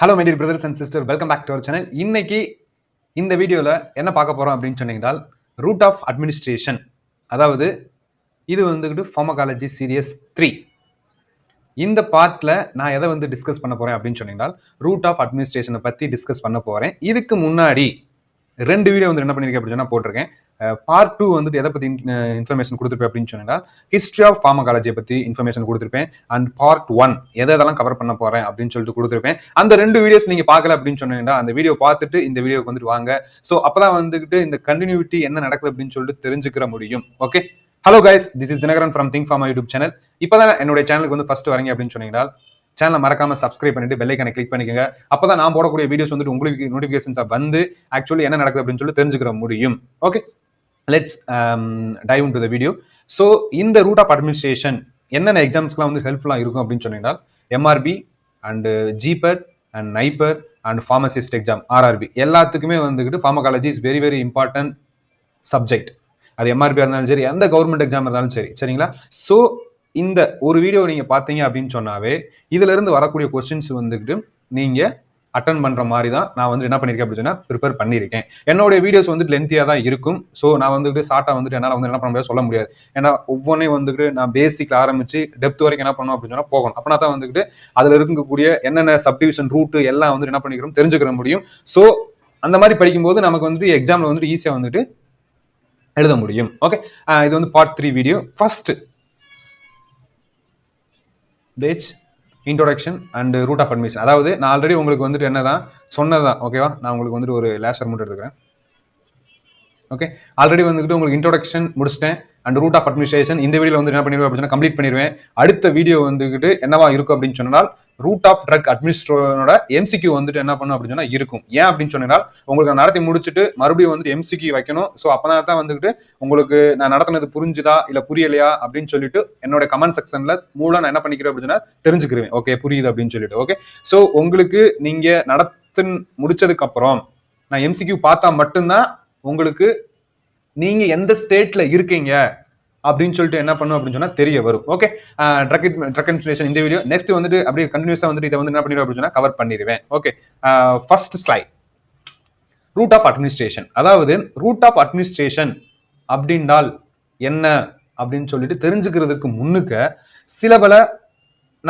Hello my dear brothers and sister, welcome back to our channel. இன்னைக்கு இந்த வீடியோவில் என்ன பார்க்க போகிறோம் அப்படின்னு சொன்னீங்கன்னா, ரூட் ஆஃப் அட்மினிஸ்ட்ரேஷன். அதாவது இது வந்துக்கிட்டு ஃபார்மகாலஜி சீரியஸ் 3. இந்த பார்ட்டில் நான் எதை டிஸ்கஸ் பண்ண போகிறேன் அப்படின்னு சொன்னீங்கன்னா, ரூட் ஆஃப் அட்மினிஸ்ட்ரேஷனை பற்றி டிஸ்கஸ் பண்ண போகிறேன். இதுக்கு முன்னாடி 2 வீடியோ என்ன பண்ணியிருக்கேன் அப்படின்னு சொன்னால் போட்டிருக்கேன். பார்ட் 2 எதை பற்றி இன்ஃபர்மேஷன் கொடுத்துருப்பேன் அப்படின்னு சொன்னா, ஹிஸ்ட்ரி ஆஃப் ஃபார்மகாலஜியை பற்றி இன்ஃபர்மேஷன் கொடுத்துருப்பேன். அண்ட் பார்ட் 1 எதெல்லாம் கவர் பண்ண போறேன் அப்படின்னு சொல்லிட்டு கொடுத்துருப்பேன். அந்த 2 வீடியோஸ் நீங்க பார்க்கல அப்படின்னு சொன்னீங்கன்னா, அந்த வீடியோ பார்த்துட்டு இந்த வீடியோக்கு வாங்க. ஸோ அப்பதான் இந்த கண்டினியூட்டி என்ன நடக்குது அப்படின்னு சொல்லிட்டு தெரிஞ்சுக்கிற முடியும். Okay, hello guys, this is Dinakaran from think pharma YouTube channel. இப்போதான் என்னுடைய சேனலுக்கு ஃபர்ஸ்ட் வரீங்க அப்படின்னு சொன்னீங்கன்னா, சேனலை மறக்காம சப்ஸ்கிரைப் பண்ணிட்டு பெல் ஐகானை கிளிக் பண்ணிக்கோங்க. அப்பதான் நான் போடக்கூடிய வீடியோஸ் உங்களுக்கு நோட்டிபிகேஷன்ஸா ஆக்சுவலி என்ன நடக்குது அப்படின்னு சொல்லி தெரிஞ்சுக்கிற முடியும். Okay, let's dive into the video. So இந்த ரூட் ஆஃப் அட்மினிஸ்ட்ரேஷன் என்னென்ன எக்ஸாம்ஸ்க்குலாம் ஹெல்ப்ஃபுல்லாக இருக்கும் அப்படின்னு சொன்னீங்கன்னா, எம்ஆர்பி அண்ட் ஜிபர் and NIPER and pharmacist exam RRB எல்லாத்துக்குமே pharmacology is very very important subject. அது எம்ஆர்பியாக இருந்தாலும் சரி, எந்த கவர்மெண்ட் எக்ஸாம் இருந்தாலும் சரி, சரிங்களா? ஸோ இந்த ஒரு வீடியோ நீங்க பார்த்தீங்க அப்படின்னு சொன்னாவே இதுல இருந்து வரக்கூடிய கொஸ்டின்ஸ் நீங்க அட்டன் பண்ற மாதிரி தான் நான் என்ன பண்ணிருக்கேன் அப்படின்னா ப்ரிப்பேர் பண்ணியிருக்கேன். என்னோட வீடியோஸ் லென்த்தியா தான் இருக்கும். ஸோ நான் ஷார்ட்டா என்னால் என்ன பண்ண முடியாது, சொல்ல முடியாது. ஏன்னா ஒவ்வொன்றையும் நான் பேசிக்ல ஆரம்பிச்சு டெப்த் வரைக்கும் என்ன பண்ணணும் அப்படின்னு சொன்னா போகணும். அப்படின்னா தான் அதுல இருக்கக்கூடிய என்னென்ன சப்டிவிஷன் ரூட் எல்லாம் என்ன பண்ணிக்கிறோம் தெரிஞ்சுக்கிற முடியும். ஸோ அந்த மாதிரி படிக்கும்போது நமக்கு எக்ஸாம்ல ஈஸியா எழுத முடியும். ஓகே, இது part 3 video. First batch introduction and route of admission. அதாவது நான் ஆல்ரெடி உங்களுக்கு என்னதான் சொன்னதான். ஓகேவா, நான் உங்களுக்கு ஒரு லேசர் மட்டும் எடுத்துக்கிறேன். ஓகே, ஆல்ரெடி உங்களுக்கு இன்ட்ரோடக்ஷன் முடிச்சிட்டேன் அண்ட் ரூட் ஆஃப் அட்மினிஸ்ட்ரேஷன் இந்த வீடியோ என்ன பண்ணிடுவேன் அப்படின்னு கம்ப்ளீட் பண்ணிடுவேன். அடுத்த வீடியோ என்னவா இருக்கும் அப்படின்னு சொன்னால், ரூட் ஆஃப் ட்ரக் அட்மினிஸ்ட்ரேஷனோட எம்சிக்யூ என்ன பண்ணும் அப்படின்னு சொன்னா இருக்கும். ஏன் அப்படின்னு சொன்னால், உங்களுக்கு நடத்தி முடிச்சுட்டு மறுபடியும் எம்சிக்யூ வைக்கணும். ஸோ அப்பதான் தான் உங்களுக்கு நான் நடத்தினது புரிஞ்சுதா இல்ல புரியலையா அப்படின்னு சொல்லிட்டு என்னோட கமெண்ட் செக்ஷன்ல மூலம் நான் என்ன பண்ணிக்கிறேன் அப்படின்னா தெரிஞ்சுக்கிறேன். ஓகே, புரியுது அப்படின்னு சொல்லிட்டு. ஓகே, ஸோ உங்களுக்கு நீங்க நடத்தி முடிச்சதுக்கு அப்புறம் நான் எம்சிக்யூ பார்த்தா மட்டும்தான் உங்களுக்கு நீங்க எந்த ஸ்டேட்ல இருக்கீங்க அப்படின்னு சொல்லிட்டு என்ன பண்ணும் அப்படின்னு சொன்னா தெரிய வரும். ஓகே, ட்ரக் அட்மினிஸ்ட்ரேஷன் இந்த வீடியோ நெக்ஸ்ட் அப்படியே கண்டினியூஸா இதை என்ன பண்ணிடுவேன் அப்படின்னு சொன்னா கவர் பண்ணிடுவேன். Okay, first slide route of administration. அதாவது ரூட் ஆஃப் அட்மினிஸ்ட்ரேஷன் அப்படின்னால் என்ன அப்படின்னு சொல்லிட்டு தெரிஞ்சுக்கிறதுக்கு முன்னுக்க சில பல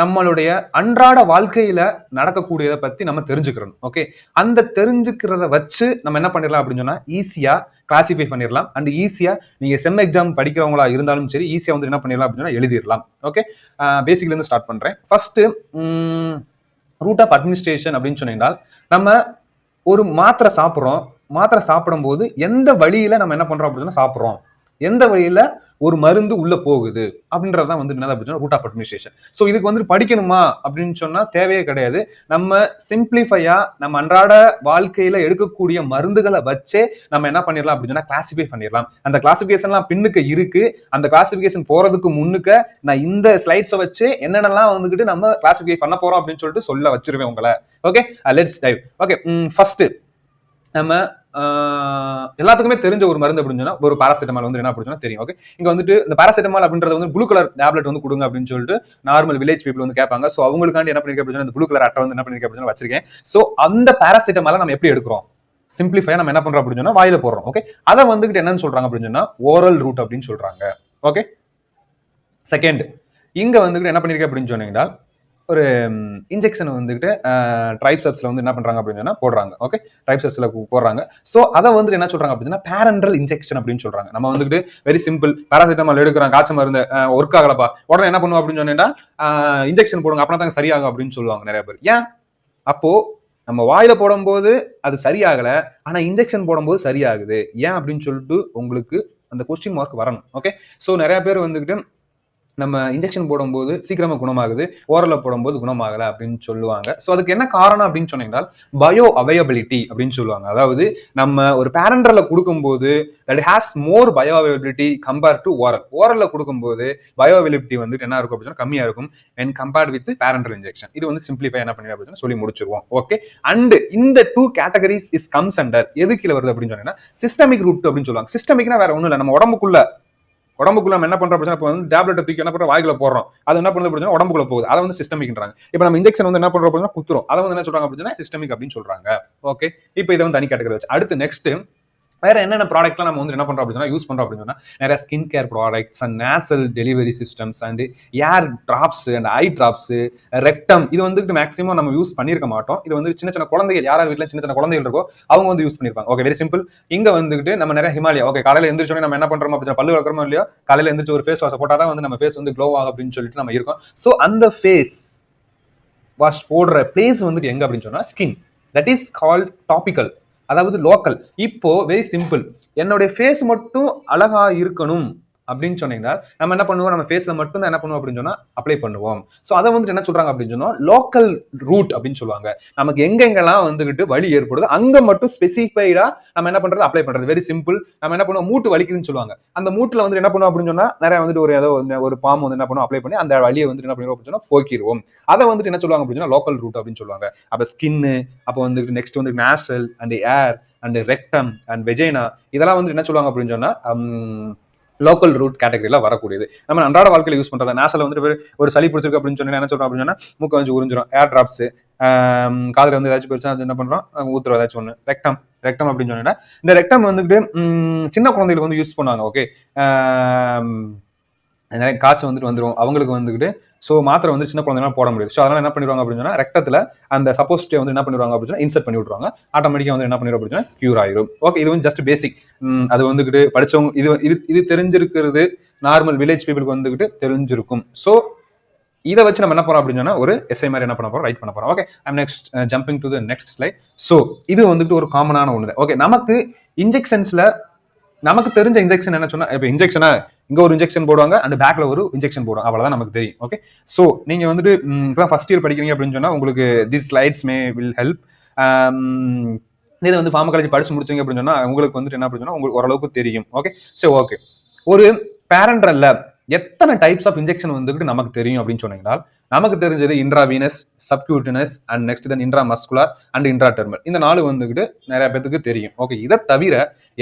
நம்மளுடைய அன்றாட வாழ்க்கையில நடக்கக்கூடியதை பத்தி நம்ம தெரிஞ்சுக்கிறோம். ஓகே, அந்த தெரிஞ்சுக்கிறத வச்சு நம்ம என்ன பண்ணிடலாம் அப்படின்னு சொன்னா ஈஸியா கிளாசிஃபை பண்ணிடலாம். அண்ட் ஈஸியா நீங்க செம் எக்ஸாம் படிக்கிறவங்களா இருந்தாலும் சரி, ஈஸியா என்ன பண்ணிடலாம் அப்படின்னு எழுதிடலாம். ஓகே, பேசிக்ல இருந்து ஸ்டார்ட் பண்றேன். ஃபர்ஸ்ட் ரூட் ஆஃப் அட்மினிஸ்ட்ரேஷன் அப்படின்னு சொன்னீங்கன்னா, நம்ம ஒரு மாத்திரை சாப்பிட்றோம். மாத்திரை சாப்பிடும் போது எந்த வழியில நம்ம என்ன பண்றோம் அப்படின்னு சாப்பிட்றோம், எந்த வழியில ஒரு மருந்து உள்ள போகுது அப்படின்றதான் என்ன அப்படின்னா ரூட் ஆஃப் அட்மினிஸ்ட்ரேஷன். ஸோ இதுக்கு படிக்கணுமா அப்படின்னு சொன்னா தேவையே கிடையாது. நம்ம சிம்பிளிஃபையா நம்ம அன்றாட வாழ்க்கையில எடுக்கக்கூடிய மருந்துகளை வச்சே நம்ம என்ன பண்ணிடலாம் அப்படின்னா கிளாசிஃபை பண்ணிடலாம். அந்த கிளாசிபிகேஷன்லாம் பின்னுக்கு இருக்கு. அந்த கிளாசிபிகேஷன் போறதுக்கு முன்னுக்க நான் இந்த ஸ்லைட்ஸை வச்சு என்னென்னலாம் நம்ம கிளாசிஃபை பண்ண போறோம் அப்படின்னு சொல்லிட்டு சொல்ல வச்சிருவேன் உங்களை. Okay, let's dive. Okay, first நம்ம எல்லாத்துக்குமே தெரிஞ்ச ஒரு மருந்து அப்படின்னு சொன்னா ஒரு பாராசிட்டமால் என்ன அப்படின்னு தெரியும். ஓகே, இங்க இந்த பாராசிட்டமால் அப்படின்றது ப்ளூ கலர் டேப்லெட் கொடுங்க அப்படின்னு சொல்லிட்டு நார்மல் வில்லேஜ் பீப்புள் கேட்பாங்க. ஸோ அவங்களுக்காண்டி என்ன பண்ணிருக்கேன் அப்படின்னு ப்ளூ கலர் அட்டை என்ன பண்ணிருக்கேன் அப்படின்னு வச்சிருக்கேன். ஸோ அந்த பாராசிட்டமால நம்ம எப்படி எடுக்கிறோம், சிம்பிளிஃபை நம்ம என்ன பண்றோம் அப்படின்னு சொன்னா வாயில போடுறோம். ஓகே, அதை என்னன்னு சொல்றாங்க அப்படின்னு சொன்னா ஓரல் ரூட் அப்படின்னு சொல்றாங்க. ஓகே, செகண்ட் இங்க என்ன பண்ணிருக்கேன் அப்படின்னு சொன்னீங்கன்னா ஒரு இன்ஜெக்ஷன் ட்ரைப்சப்ஸ்ல என்ன பண்றாங்க அப்படின்னு போடுறாங்க. ஓகே, ட்ரைப்சப்ஸ்ல போடுறாங்க. ஸோ அதை என்ன சொல்றாங்க அப்படின்னா பேரண்டல் இன்ஜெக்ஷன் அப்படின்னு சொல்றாங்க. நம்ம வெரி சிம்பிள், பாராசிட்டமால் எடுக்கிறோம், காய்ச்சல் மருந்து ஒர்க் ஆகலப்பா, உடனே என்ன பண்ணுவோம் அப்படின்னு சொன்னீங்கன்னா இன்ஜெக்ஷன் போடுங்க, அப்படின்னா தான் சரியாகும் அப்படின்னு சொல்லுவாங்க நிறைய பேர். ஏன்? அப்போ நம்ம வாயில போடும்போது அது சரியாகல, ஆனா இன்ஜெக்ஷன் போடும்போது சரியாகுது. ஏன் அப்படின்னு சொல்லிட்டு உங்களுக்கு அந்த கொஸ்டின் மார்க் வரணும். ஓகே, ஸோ நிறைய பேர் நம்ம இன்ஜெக்ஷன் போடும்போது சீக்கிரமா குணமாகுது, ஓரல்ல போடும்போது குணமாகல அப்படின்னு சொல்லுவாங்க. ஸோ அதுக்கு என்ன காரணம் அப்படின்னு சொன்னீங்கன்னா பயோ அவைலபிலிட்டி அப்படின்னு சொல்லுவாங்க. அதாவது நம்ம ஒரு பேரண்டர்ல கொடுக்கும்போது that has more bio availability compare to oral. ஓரல்ல கொடுக்கும்போது பயோ அவைலபிலிட்டி என்ன இருக்கும் அப்படின்னு கம்மியா இருக்கும் and compared with parenteral injection. இது சிம்பிளிஃபை என்ன பண்ணி அப்படின்னு சொல்லி முடிச்சிருவோம். ஓகே, அண்ட் இந்த 2 கேட்டகரிஸ் இஸ் கம்ஸ் அண்டர் எது கீழே வருது அப்படின்னு சொன்னீங்கன்னா சிஸ்டமிக் ரூட் அப்படின்னு சொல்லுவாங்க. சிஸ்டமிக்னா வேற ஒன்றும் இல்லை, நம்ம உடம்புக்குள்ள நம்ம என்ன பண்றோம் அப்படின்னா இப்போ வந்து டேப்லெட்டை தூக்கி என்ன பண்றோம் வாய்க்குள்ள போடுறோம், அது என்ன பண்ணுறது அப்படின்னா உடம்புக்குள்ள போகுது, அதை வந்து சிஸ்டமிக்ன்றாங்க. இப்போ நம்ம இன்ஜெக்ஷன் வந்து என்ன பண்றோம் அப்படின்னா குத்துறோம், அதை வந்து என்ன சொல்றாங்க அப்படின்னா சிஸ்டமிக் அப்படின்னு சொல்றாங்க. ஓகே, இப்போ இதை வந்து தனி கேட்டகரி வச்சு அடுத்து நெக்ஸ்ட் வேற என்னென்ன ப்ராடக்ட்லாம் நம்ம வந்து என்ன பண்றோம் அப்படின்னா யூஸ் பண்றோம் அப்படின்னா நிறைய skin care products and nasal delivery systems and air drops and eye drops, rectum, இது வந்துட்டு மேக்ஸிமம் நம்ம யூஸ் பண்ணியிருக்க மாட்டோம். இது வந்து சின்ன சின்ன குழந்தைகள் யாராவது வீட்டில் சின்ன சின்ன குழந்தைகள் இருக்கோ அவங்க வந்து யூஸ் பண்ணிருப்பாங்க. Okay, very simple. இங்க வந்துட்டு நம்ம நிறைய ஹிமாலயா, ஓகே, காலையில எந்திரிச்சோடனே நம்ம என்ன பண்றோம் அப்படின்னா பல்லு வளர்க்குறோமோ இல்லையோ காலையில எந்திரிச்சு ஒரு ஃபேஸ் வாஷ் போட்டா தான் வந்து நம்ம ஃபேஸ் வந்து க்ளோ ஆகும் அப்படின்னு சொல்லிட்டு நம்ம இருக்கோம். ஸோ அந்த ஃபேஸ் வாஷ் போடுற பிளேஸ் வந்துட்டு எங்க அப்படின்னு சொன்னா skin. That is called topical, அதாவது லோக்கல். இப்போ வெரி சிம்பிள், என்னுடைய ஃபேஸ் மட்டும் அழகா இருக்கணும் அப்படின்னு சொன்னீங்கன்னா நம்ம என்ன பண்ணுவோம், நம்ம ஃபேஸ்ல மட்டும் தான் என்ன பண்ணுவோம் அப்படின்னு சொன்னா அப்ளை பண்ணுவோம். ஸோ அதை வந்துட்டு என்ன சொல்றாங்க அப்படின்னு சொன்னா லோக்கல் ரூட் அப்படின்னு சொல்லுவாங்க. நமக்கு எங்கெங்கெல்லாம் வந்துகிட்டு வலி ஏற்படுது அங்க மட்டும் ஸ்பெசிஃபைடா நம்ம என்ன பண்றது அப்ளை பண்றது. Very simple. நம்ம என்ன பண்ணுவோம், மூட்டு வலிக்குதுன்னு சொல்லுவாங்க, அந்த மூட்டுல வந்து என்ன பண்ணுவோம் அப்படின்னு சொன்னா நிறைய வந்துட்டு ஒரு ஏதோ ஒரு பாம்பு வந்து என்ன பண்ணுவோம் அப்ளை பண்ணி அந்த வலியை வந்து என்ன பண்ணுவோம் அப்படின்னு சொன்னா போக்கிடுவோம். அதை வந்துட்டு என்ன சொல்லுவாங்க அப்படின்னு சொன்னா லோக்கல் ரூட் அப்படின்னு சொல்லுவாங்க. அப்ப ஸ்கின்னு, அப்போ வந்துட்டு நெக்ஸ்ட் வந்து nasal and ear and rectum and vagina, இதெல்லாம் வந்து என்ன சொல்லுவாங்க அப்படின்னு சொன்னா லோக்கல் ரூட் கேட்டகரியில வரக்கூடியது. நம்ம அன்றாட வாழ்க்கையில யூஸ் பண்றது. நேசல வந்து ஒரு சளி பிடிச்சிருக்கு அப்படின்னு சொன்னா என்ன சொல்றோம் அப்படின்னு சொன்னா மூக்க வந்து உறிஞ்சிரும், ஏர் டிராப்ஸ், காதுல வந்து ஏதாச்சும் பெருசா அது என்ன பண்றோம் ஊத்துறோம் ஏதாச்சும் ஒண்ணு. ரெக்டம், ரெக்டம் அப்படின்னு சொன்னா இந்த ரெக்டம் வந்துட்டு சின்ன குழந்தைகளுக்கு வந்து யூஸ் பண்ணுவாங்க. ஓகே, நிறைய காய்ச்சல் வந்துட்டு வந்துடும் அவங்களுக்கு வந்துட்டு. ஸோ மாத்திரை வந்து சின்ன குழந்தைங்களாம் போட முடியாது. ஸோ அதனால என்ன பண்ணிடுவாங்க அப்படின்னு சொன்னா ரெக்டத்துல அந்த சப்போஸ்டே வந்து என்ன பண்ணிடுவாங்க அப்படின்னு சொன்னா இன்சர்ட் பண்ணி விட்டுருவாங்க. ஆட்டோமேட்டிக்கா வந்து என்ன பண்ணிடும் அப்படின்னு சொன்னா கியூர் ஆயிரும். ஓகே, இது வந்து ஜஸ்ட் பேசிக். அது வந்துகிட்டு படிச்சவங்க இது இது இது தெரிஞ்சிருக்கிறது நார்மல் வில்லேஜ் பீப்புளுக்கு வந்துகிட்டு தெரிஞ்சிருக்கும். ஸோ இதை வச்சு நம்ம என்ன போறோம் அப்படின்னு சொன்னா ஒரு எஸ்ஐ மாதிரி என்ன பண்ண போறோம் ரைட் பண்ண போறோம். Okay, I'm next jumping to the next slide. So இது வந்துட்டு ஒரு காமனான ஒன்று. ஓகே, நமக்கு இன்ஜெக்ஷன்ஸ்ல நமக்கு தெரிஞ்ச இன்ஜெக்ஷன் என்ன சொன்னா இப்போ இன்ஜெக்ஷனா இங்க ஒரு இன்ஜெக்ஷன் போடுவாங்க அண்ட் பேக்ல ஒரு இன்ஜெக்ஷன் போடுவாங்க, அவ்வளவுதான் நமக்கு தெரியும். ஓகே, ஸோ நீங்க வந்துட்டு இப்போ ஃபர்ஸ்ட் இயர் படிக்கிறீங்க அப்படின்னு சொன்னா உங்களுக்கு this slides May will help. இது வந்து ஃபார்மகாலஜி படிச்சு முடிச்சீங்க அப்படின்னு சொன்னா உங்களுக்கு வந்துட்டு என்ன அப்படின்னு சொன்னா உங்களுக்கு ஓரளவுக்கு தெரியும். ஓகே, ஸோ ஓகே, ஒரு பேரண்ட்ரல்ல எத்தனை டைப்ஸ் ஆஃப் இன்ஜெக்ஷன் வந்துட்டு நமக்கு தெரியும் அப்படின்னு சொன்னீங்கன்னா நமக்கு தெரிஞ்சது intravenous, subcutaneous and next then intra muscular and intra dermal. இந்த 4 வந்துட்டு நிறைய பேருக்கு தெரியும். ஓகே, இதை தவிர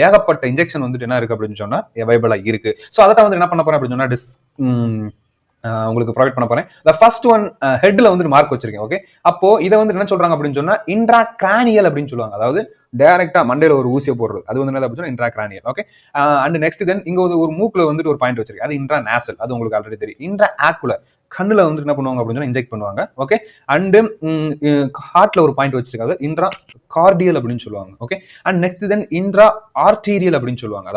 ஏகப்பட்ட இன்ஜெக்ஷன் வந்துட்டு என்ன இருக்கு அப்படின்னு சொன்னா அவைலபிளா இருக்கு. ஸோ அதை வந்து என்ன பண்ண போறேன் அப்படின்னு சொன்னா உங்களுக்கு ப்ரொவைட் பண்ண போறேன். ஃபர்ஸ்ட் ஒன் ஹெட்ல வந்து மார்க் வச்சிருக்கேன். ஓகே, அப்போ இதை வந்து என்ன சொல்றாங்க அப்படின்னு சொன்னா இன்ட்ரா கிரானியல் அப்படின்னு சொல்லுவாங்க. அதாவது டைரக்டா மண்டையில ஒரு ஊசியை போடுறது, அது வந்து என்ன அப்படின்னு இன்ட்ரா கிரானியல். ஓகே, அண்ட் நெக்ஸ்ட் தென் இங்க ஒரு மூக்குல வந்துட்டு ஒரு பாயிண்ட் வச்சிருக்கேன், அது இன்ட்ரா நேசல், அது உங்களுக்கு ஆல்ரெடி தெரியும். இன்ட்ரா ஆக்குலர், கண்ணுல வந்து என்ன பண்ணுவாங்க அப்படின்னு சொன்னா இன்ஜெக்ட் பண்ணுவாங்க. ஓகே, அண்ட் ஹார்ட்ல ஒரு பாயிண்ட் வச்சிருக்காங்க, இன்ட்ரா கார்டியல் அப்படின்னு சொல்லுவாங்க. Okay, and next then intra arterial அப்படின்னு சொல்லுவாங்க.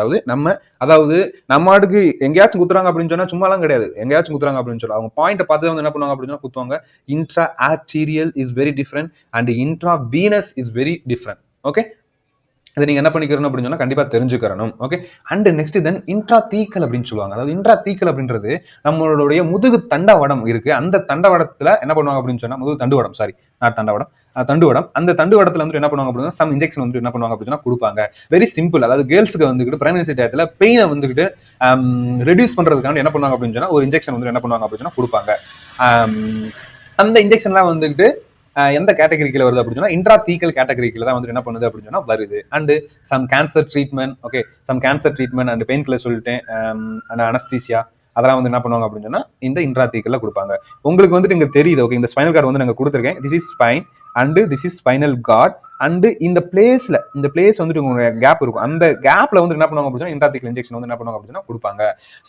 அதாவது நம்ம ஆடுக்கு எங்கேயாச்சும் குத்துறாங்க அப்படின்னு சொன்னா சும்மாலாம் கிடையாது, எங்கேயாச்சும் குத்துறாங்க அப்படின்னு சொல்லி அவங்க பாயிண்ட் பார்த்து வந்து என்ன பண்ணுவாங்க அப்படின்னு சொன்னா குத்துவாங்க. Intra arterial is very different and intra venous is very different. Okay, இதை நீங்க என்ன பண்ணிக்கிறணும் அப்படின்னு சொன்னா கண்டிப்பா தெரிஞ்சுக்கிறணும். Okay, and next then intra thecal அப்படின்னு சொல்லுவாங்க. அதாவது இன்ட்ரா தீக்கல் அப்படின்றது நம்மளுடைய முதுகு தண்டவடம் இருக்கு, அந்த தண்டவடத்துல என்ன பண்ணுவாங்க அப்படின்னு சொன்னா முதுகு தண்டுவடம், சாரி நாட் தண்டவடம், தண்டுவடம். அந்த தண்டுவடத்துல வந்து என்ன பண்ணுவாங்க அப்படின்னா சம் இன்ஜெக்ஷன் வந்து என்ன பண்ணுவாங்க அப்படின்னா கொடுப்பாங்க. Very simple. அதாவது கேர்ள்ஸுக்கு வந்துட்டு பிரெக்னன்சி டயத்துல பெயினை வந்துட்டு ரெடியூஸ் பண்றதுக்காக என்ன பண்ணுவாங்க அப்படின்னு சொன்னா ஒரு இன்ஜெக்ஷன் வந்து என்ன பண்ணுவாங்க அப்படின்னு கொடுப்பாங்க. அந்த இன்ஜெக்ஷன்லாம் வந்துட்டு எந்த கேட்டகரிக்கில் வருது அப்படின்னு சொன்னா இன்ட்ரா தீக்கல் கேட்டகரிக்கில் தான் வந்து என்ன பண்ணுது அப்படின்னு சொன்னா வருது. And some cancer treatment, okay, some cancer treatment and painkiller சொல்லிட்டேன், அண்ட் அனஸ்தீசியா, அதெல்லாம் வந்து என்ன பண்ணுவாங்க அப்படின்னு சொன்னா இந்த இன்ட்ரா தீக்கல்ல கொடுப்பாங்க. உங்களுக்கு வந்துட்டு இங்க தெரியுது. ஓகே, இந்த ஸ்பைனல் கார்டு வந்து நாங்க கொடுத்துருக்கேன். This is spine and this is spinal cord. And இந்த பிளேஸ் வந்துட்டு உங்களுக்கு கேப் இருக்கும், அந்த கேப்ல வந்து என்ன பண்ணுவாங்க அப்படின்னா இன்ட்ராதிக்கல் இன்ஜெக்ஷன் வந்து என்ன பண்ணுவாங்க அப்படின்னா கொடுப்பாங்க.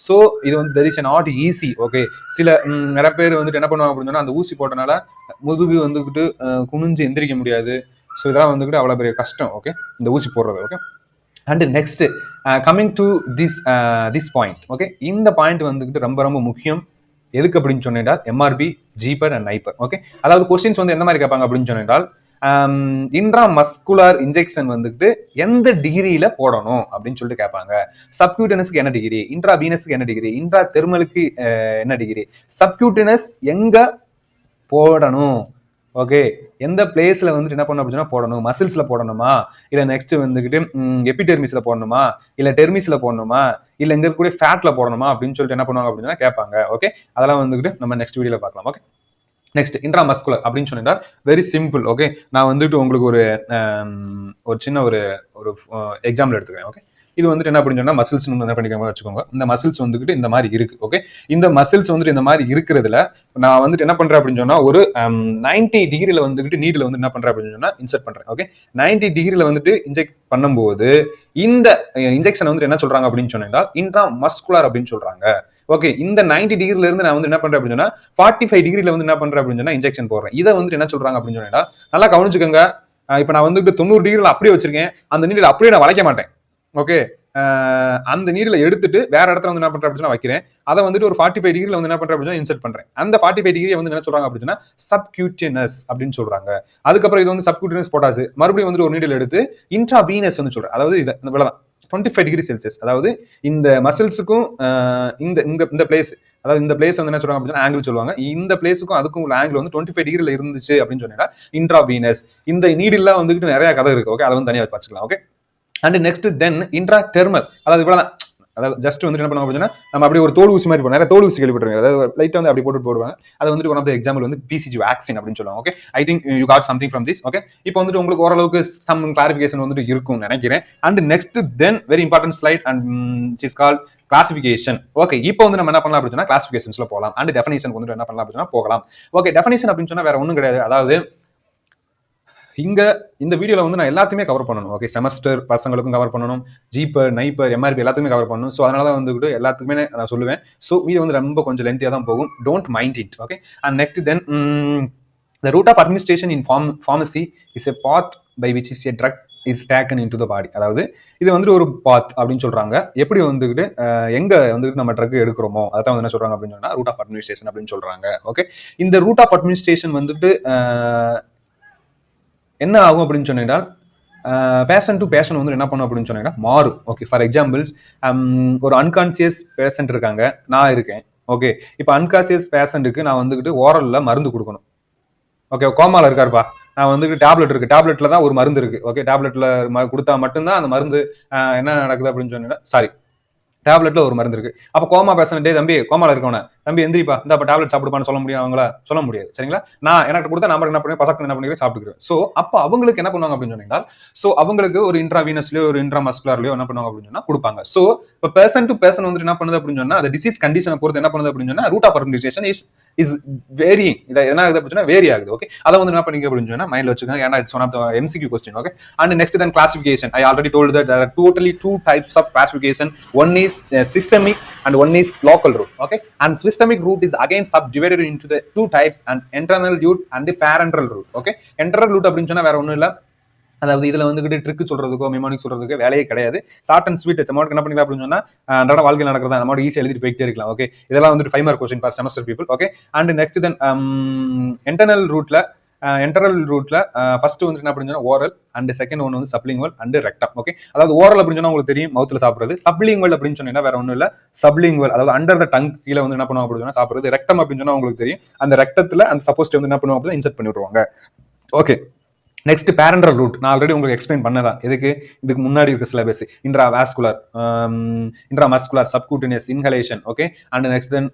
ஸோ இது வந்து there is not easy. Okay, சில நிறைய பேர் வந்துட்டு என்ன பண்ணுவாங்க அப்படின்னா அந்த ஊசி போட்டனால முதுகு வந்துக்கிட்டு குனிஞ்சு எந்திரிக்க முடியாது. ஸோ இதெல்லாம் வந்துக்கிட்டு அவ்வளோ பெரிய கஷ்டம். ஓகே, இந்த ஊசி போடுறது. Okay, and next coming to this point. Okay, இந்த பாயிண்ட் வந்துக்கிட்டு ரொம்ப ரொம்ப முக்கியம். எதுக்கு அப்படின்னு சொன்னால் எம்ஆர்பி, ஜிபர் அண்ட் நைப்பர். ஓகே, அதாவது கொஸ்டின்ஸ் வந்து எந்த மாதிரி கேட்பாங்க அப்படின்னு சொன்னால் இன்ட்ரா மஸ்குலர் இன்ஜெக்ஷன் வந்துட்டு எந்த டிகிரியில போடணும் அப்படின்னு சொல்லிட்டு கேட்பாங்க. சப்கியூட்டனஸ்க்கு என்ன டிகிரி, இன்ட்ரா வீனஸ்க்கு என்ன டிகிரி, இன்ட்ரா தெர்மலுக்கு என்ன டிகிரி, சப்கியூட்டனஸ் எங்க போடணும், ஓகே, எந்த பிளேஸ்ல வந்துட்டு என்ன பண்ணணும் அப்படின்னா போடணும், மசில்ஸ்ல போடணுமா, இல்ல நெக்ஸ்ட் வந்துகிட்டு எபிடெர்மிஸ்ல போடணுமா, இல்ல டெர்மிஸ்ல போடணுமா, இல்ல எங்க இருக்கக்கூடிய ஃபேட்ல போடணுமா அப்படின்னு சொல்லிட்டு என்ன பண்ணுவாங்க அப்படின்னா கேட்பாங்க. ஓகே, அதெல்லாம் வந்துகிட்டு நம்ம நெக்ஸ்ட் வீடியோல பார்க்கலாம். ஓகே, நெக்ஸ்ட் இன்ட்ரா மஸ்குலர் அப்படின்னு சொன்னா வெரி சிம்பிள். ஓகே, நான் வந்துட்டு உங்களுக்கு ஒரு சின்ன ஒரு எக்ஸாம்பிள் எடுத்துக்கிறேன். ஓகே, இது வந்துட்டு என்ன அப்படின்னு சொன்னா மசில்ஸ் என்ன பண்ணிக்காம வச்சுக்கோங்க. இந்த மசில்ஸ் வந்துட்டு இந்த மாதிரி இருக்கு. ஓகே, இந்த மசில்ஸ் வந்துட்டு இந்த மாதிரி இருக்கிறதுல நான் வந்துட்டு என்ன பண்றேன் அப்படின்னு சொன்னா ஒரு 90 டிகிரில வந்துட்டு நீடில் வந்து என்ன பண்றேன் அப்படின்னு சொன்னா இன்செர்ட் பண்றேன். ஓகே, 90 டிகிரில வந்துட்டு இன்ஜெக்ட் பண்ணும்போது இந்த இன்ஜெக்ஷன் வந்து என்ன சொல்றாங்க அப்படின்னு சொன்னா இன்ட்ரா மஸ்குலர் அப்படின்னு சொல்றாங்க. ஓகே, இந்த 90 டிகிரில இருந்து நான் வந்து என்ன பண்றேன் அப்படின்னு சொன்னா 45 டிகிரில வந்து என்ன பண்றேன் அப்படின்னு சொன்னா இன்ஜெக்ஷன் போடுறேன். இதை வந்து என்ன சொல்றாங்க அப்படின்னு சொன்னா நல்லா கவனிச்சுக்கோங்க. இப்ப நான் வந்துட்டு 90 டிகிரில அப்படியே வச்சிருக்கேன், அந்த நீடில் அப்படியே நான் வளைக்க மாட்டேன். ஓகே, அந்த நீடில் எடுத்துட்டு வேற இடத்துல வந்து என்ன பண்றேன் அப்படின்னு வைக்கிறேன். அதை வந்துட்டு ஒரு 45 டிகிரில வந்து என்ன பண்றேன் அப்படின்னு இன்செர்ட் பண்றேன். அந்த 45 டிகிரி வந்து என்ன சொல்றாங்க அப்படின்னா சப்கியூட்டேனஸ் அப்படின்னு சொல்றாங்க. அதுக்கப்புறம் இது வந்து சப்கியூட்டேனஸ் போட்டாச்சு, மறுபடியும் வந்து ஒரு நீடில் எடுத்து இன்ட்ராவீனஸ் வந்து சொல்றேன். அதாவது இது இவ்வளவுதான் 25 டிகிரி செல்சியஸ். அதாவது இந்த மசில்ஸுக்கும் இந்த இந்த பிளேஸ், அதாவது இந்த பிளேஸ் வந்து என்ன சொல்றாங்க அப்படின்னா ஆங்கிள் சொல்லுவாங்க. இந்த பிளேஸுக்கும் அதுக்கும் உள்ள ஆங்கிள் வந்து 25 டிகிரில இருந்துச்சு அப்படின்னு சொன்னா இன்ட்ராவீனஸ். இந்த நீடில்லாம் வந்துட்டு நிறைய கதை இருக்கு. ஓகே, அதை வந்து தனியாக வச்சுக்கலாம். Okay, and next then intra dermal, அதாவது இவ்வளவுதான். அதாவது ஜஸ்ட் வந்து என்ன பண்ணுவாங்க அப்படின்னா நம்ம அப்படியே ஒரு தோல் ஊசி மாதிரி போடுவோம். நிறைய தோல் ஊசி கேள்விப்பட்டிருக்கீங்க. அதாவது லைட்டா வந்து அப்படி போடுவாங்க. அது வந்துட்டு ஒன் ஆஃப் த எக்ஸாம்பிள் வந்து பிசிஜி வேக்சின் அப்படின்னு சொல்லுவாங்க. Okay, I think you got something from this. Okay, இப்போ வந்துட்டு உங்களுக்கு ஓரளவுக்கு சம் கிளாரிஃபிகேஷன் வந்துட்டு இருக்கும்னு நினைக்கிறேன். And next then very important slide and is called classification. Okay, இப்போ வந்து நம்ம என்ன பண்ணலாம் அப்படின்னா கிளாசிபிகேஷன்ஸ்ல போகலாம். அண்ட் டெஃபினிஷன் வந்து என்ன பண்ணலாம் அப்படின்னா போகலாம். ஓகே, டெஃபினிஷன் அப்படின்னு சொன்னா வேற ஒன்றும் கிடையாது. அதாவது இங்க இந்த வீடியோல வந்து நான் எல்லாத்தையுமே கவர் பண்ணணும். ஓகே, செமஸ்டர் பசங்களுக்கும் கவர் பண்ணணும், ஜிபர் நைப்பர் எம்ஆர்பி எல்லாத்துக்குமே கவர் பண்ணணும். ஸோ அதனால தான் வந்துட்டு எல்லாத்துக்குமே நான் சொல்லுவேன். ஸோ வீடியோ வந்து ரொம்ப கொஞ்சம் லென்த்தியாக தான் போகும். Don't mind it. Okay, and next then the route of administration in pharmacy is a path by which is a drug is taken into the body. அதாவது இது வந்து ஒரு பாத் அப்படின்னு சொல்றாங்க. எப்படி வந்துட்டு எங்க வந்துட்டு நம்ம ட்ரக் எடுக்கிறோமோ அதான் வந்து என்ன சொல்றாங்க அப்படின்னு சொன்னா ரூட் ஆஃப் அட்மினிஸ்ட்ரேஷன் அப்படின்னு சொல்றாங்க. ஓகே, இந்த ரூட் ஆஃப் அட்மினிஸ்ட்ரேஷன் வந்துட்டு என்ன ஆகும் அப்படின்னு சொன்னால் பேஷண்ட் டு பேஷண்ட் வந்து என்ன பண்ணும் அப்படின்னு சொன்னீங்கன்னா மாறும். ஓகே, ஃபார் எக்ஸாம்பிள்ஸ் ஒரு அன்கான்சியஸ் பேஷண்ட் இருக்காங்க, நான் இருக்கேன். ஓகே, இப்போ அன்கான்சியஸ் பேஷண்ட்டுக்கு நான் வந்துக்கிட்டு ஓரல்ல மருந்து கொடுக்கணும். ஓகே, கோமால இருக்காருப்பா, நான் வந்துட்டு டேப்லெட் இருக்கு, டேப்லெட்ல தான் ஒரு மருந்து இருக்கு. ஓகே, டேப்லெட்ல கொடுத்தா மட்டும்தான் அந்த மருந்து என்ன நடக்குது அப்படின்னு சொன்னீங்கன்னா சாரி டேப்லெட்ல ஒரு மருந்து இருக்கு. அப்போ கோமா பேஷண்ட் தம்பி கோமால இருக்கவன தம்பி எந்திரிப்பா இந்த அப்ப டேப்லெட் சாப்பிடுப்பான்னு சொல்ல முடியும் அவங்கள? சொல்ல முடியாது. சரிங்களா, நான் எனக்கு கொடுத்தா நம்பர் என்ன பண்ணுவேன், பசங்க என்ன பண்ணிக்கிறேன் சாப்பிட்டுக்கிறேன். ஸோ அப்போ அவங்களுக்கு என்ன பண்ணுவாங்க அப்படின்னு சொன்னீங்கன்னா ஸோ அவங்களுக்கு ஒரு இன்ட்ராவீனஸ்லயோ ஒரு இன்ட்ராமஸ்குலர்லயோ என்ன பண்ணுவாங்க அப்படின்னு சொன்னா கொடுப்பாங்க. ஸோ இப்போ பர்சன் டு பர்சன் வந்துட்டு என்ன பண்ணுது அப்படின்னு சொன்னா அந்த டிசீஸ் கண்டிஷனை பொறுத்து என்ன பண்ணுது அப்படின்னு சொன்னா route of administration is varying. இதை என்ன ஆகுது அப்படின்னு வேரி ஆகுது. ஓகே, அதை வந்து என்ன பண்ணிக்க அப்படின்னு சொன்னா மைண்ட்ல வச்சுக்கோங்க. ஏன்னா it's one of the MCQ question. Okay, and next then classification. I already told that there are totally 2 types of classification. One is systemic and one is local root. Okay, and systemic root is again subdivided into the 2 types and internal root and the parenteral root. Okay, internal root அப்படின்னு சொன்னா வேற ஒண்ணும் இல்ல, அதாவது இதுல வந்துகிட்டு trick சொல்றதுக்கோ மெமோனிக் சொல்றதுக்கோ வேலையே கிடையாது. ஷார்ட் அண்ட் ஸ்வீட் நம்மளுக்கு என்ன பண்ணிக்கலாம் அப்படின்னு சொன்னா அன்றாட வாழ்க்கையில் நடக்கிறதா நம்ம ஈஸியாக எழுதிட்டு போயிட்டே இருக்கலாம். ஓகே, இதெல்லாம் வந்துட்டு 5 mark question for semester people. Okay, and next then internal ரூட்ல ஃபர்ஸ்ட் வந்து என்ன அப்படின்னு சொன்னா ஓரல் அண்ட் செகண்ட் ஒன் வந்து சப்லிங்குவல் அண்ட் ரெக்டம். ஓகே, அதாவது ஓரல் அப்படின்னு சொன்னா உங்களுக்கு தெரியும் மவுத்துல சாப்பிடுறது. சப்லிங்குவல் அப்படின்னு சொன்னா வேற ஒன்றும் இல்ல, சப்லிங்குவல் அதாவது அண்டர் த டங் கீழே வந்து என்ன பண்ணுவாங்க அப்படின்னு சொன்னா சாப்பிடுறது. ரெக்டம் அப்படின்னு சொன்னா உங்களுக்கு தெரியும் அந்த ரெக்டத்துல அந்த சப்போஸ்ட் வந்து என்ன பண்ணுவாங்க அப்படின்னு இன்செர்ட் பண்ணி விடுவாங்க. ஓகே, நெக்ஸ்ட் பேரண்டல் ரூட் நான் ஆல்ரெடி உங்களுக்கு எக்ஸ்பிளைன் பண்ணதான். இதுக்கு முன்னாடி இருக்க syllabus intramuscular subcutaneous inhalation. Okay, and next then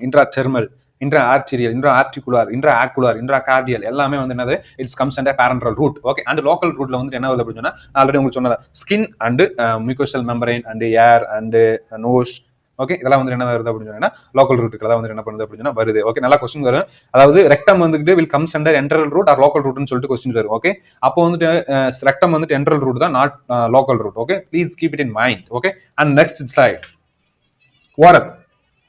intra thermal, intra arterial, intra articular, intra ocular, intra cardial எல்லாமே வந்து என்னது it's comes under parenteral route. Okay, and local ரூட்ல வந்து என்ன வருது அப்படின்னு சொன்னா ஆல்ரெடி உங்களுக்கு சொன்னதா skin and mucosal membrane and ear and nose. Okay, இதெல்லாம் வந்து என்ன வருது அப்படின்னு சொன்னா லோக்கல் ரூட்டுக்கு தான் வந்து என்ன பண்ணுது அப்படின்னு வருது. ஓகே, நல்லா கொஸ்டின் வரும். அதாவது ரெக்டம் வந்துட்டு will comes under enteral route or local ரூட்னு சொல்லிட்டு கொஸ்டின் வரும். ஓகே, அப்போ வந்துட்டு ரெக்டம் வந்துட்டு என்ட்ரல் ரூட் தான், not local route. Okay, please keep it in mind. Okay, and next slide oral.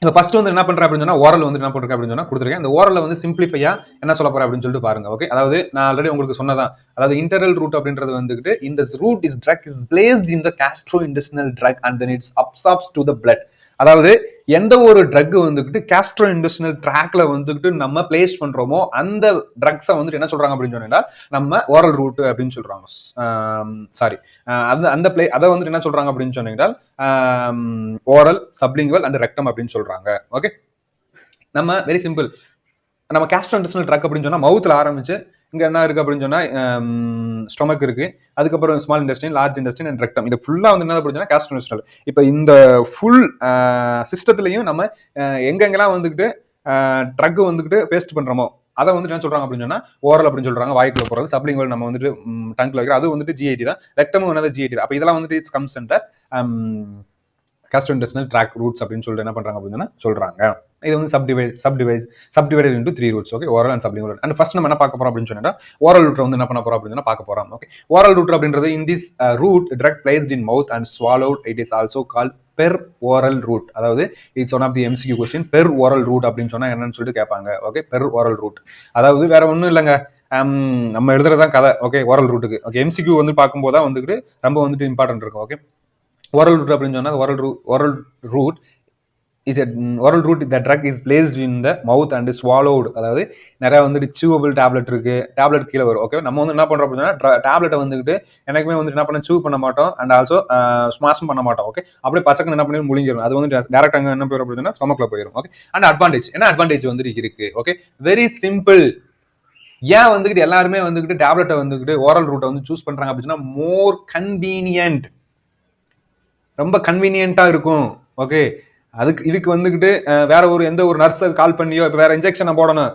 இப்போ ஃபர்ஸ்ட் வந்து என்ன பண்றேன் அப்படின்னு சொன்னா ஓரல் வந்து என்ன பண்றேன் அப்படின்னு சொன்னா கொடுத்துருக்கேன். இந்த ஓரல்ல வந்து சிம்பிளிஃபையா என்ன சொல்ல போறேன் அப்படின்னு சொல்லிட்டு பாருங்க. ஓகே, அதாவது நான் ஆல்ரெடி உங்களுக்கு சொன்னதான், அதாவது இன்டர்னல் ரூட் அப்படின்றது வந்துட்டு இந்த route is drug is placed in the gastrointestinal drug and then it's absorbs to the blood. அதாவது எந்த ஒரு ட்ரக் வந்துட்டு கேஸ்ட்ரோ இன்டெஸ்டினல் ட்ராக்ல வந்துட்டு நம்ம பிளேஸ் பண்றோமோ அந்த ட்ரக்ஸை வந்துட்டு என்ன சொல்றாங்க அப்படின்னு சொன்னா நம்ம ஓரல் ரூட் அப்படின்னு சொல்றாங்க. சாரி, அந்த அதை வந்துட்டு என்ன சொல்றாங்க அப்படின்னு சொன்னீங்கன்னா ஓரல், சப்லிங்குவல் அண்ட் ரெக்டம் அப்படின்னு சொல்றாங்க. ஓகே, நம்ம வெரி சிம்பிள், நம்ம கேஸ்ட்ரோ இன்டெஸ்டினல் ட்ரக் அப்படின்னு சொன்னா மவுத்துல ஆரம்பிச்சு இங்க என்ன இருக்கு அப்படின்னு சொன்னா ஸ்டொமக் இருக்கு, அதுக்கப்புறம் small intestine, large intestine and rectum. இது ஃபுல்லா வந்து என்ன அப்படின்னா கேஸ்ட்ரோ இன்டெஸ்டினல். இப்போ இந்த ஃபுல் சிஸ்டத்துலயும் நம்ம எங்கெங்கெல்லாம் வந்துகிட்டு ட்ரக் வந்துகிட்டு பேஸ்ட் பண்றோமோ அதை வந்து என்ன சொல்றாங்க அப்படின்னு சொன்னா ஓரல் அப்படின்னு சொல்றாங்க, வாய்க்குள்ள போறது. சப்லிங்குவல் நம்ம வந்துட்டு டங்க்ல வைக்கிற அது வந்துட்டு ஜிஐடி தான். ரெக்டமும் என்னது ஜிஐடி தான். அப்ப இதெல்லாம் வந்துட்டு it's comes under gastrointestinal tract roots அப்படின்னு சொல்லிட்டு என்ன பண்றாங்க அப்படின்னா சொல்றாங்க. இது வந்து subdivided into 3 roots. Okay, oral and sublingual. And first நம்ம என்ன பார்க்க போறோம் அப்படின்னு சொன்னா ஓரல் ரூட் வந்து என்ன பண்ண போறோம் அப்படின்னு பார்க்க போறோம். ஓகே, ஓரல் ரூட் அப்படின்றது in this route drug placed in mouth and swallowed, it is also called per oral route. அதாவது it's one of the MCQ question. Per oral route அப்படின்னு சொன்னா என்னன்னு சொல்லிட்டு கேட்பாங்க. ஓகே, பெர் ஓரல் ரூட் அதாவது வேற ஒன்றும் இல்லைங்க, நம்ம எழுதுறதான் கதை. ஓகே, ஓரல் ரூட்டுக்கு. ஓகே, எம்சிக்யூ வந்து பார்க்கும்போது தான் வந்துட்டு ரொம்ப வந்துட்டு இம்பார்ட்டன்ட் இருக்கும். ஓகே, oral root அப்படின்னு சொன்னா oral root is a oral root, the drug is placed in the mouth and swallowed. அதாவது நிறைய வந்துட்டு chewable tablet இருக்கு, டேப்லெட் கீழே வரும். ஓகே, நம்ம வந்து என்ன பண்றோம் அப்படின்னா டேப்லெட்டை வந்துட்டு எனக்குமே வந்து என்ன பண்ண சூ பண்ண மாட்டோம் அண்ட் ஆல்சோ ஸ்மாஷும் பண்ண மாட்டோம். ஓகே, அப்படியே பச்சைக்கு என்ன பண்ணி முழிஞ்சிடும். அது வந்து டேரக்ட் அங்கே என்ன போயிடும் அப்படின்னா ஸ்டொமக்ல போயிடும். ஓகே, அண்ட் அட்வான்டேஜ் என்ன அட்வான்டேஜ் வந்துட்டு இருக்கு. Okay, very simple. ஏன் வந்துட்டு எல்லாருமே வந்துட்டு டேப்லெட்டை வந்துட்டு ஓரல் ரூட்டை வந்து சூஸ் பண்றாங்க அப்படின்னா மோர் கன்வீனியன்ட், ரொம்ப கன்வீனியன்ட்டா இருக்கும். ஓகே, இதுக்கு வந்துக்கிட்டு வேற ஒரு எந்த ஒரு நர்ஸை கால் பண்ணியோ இப்போ வேற இன்ஜெக்ஷனை போடணும்,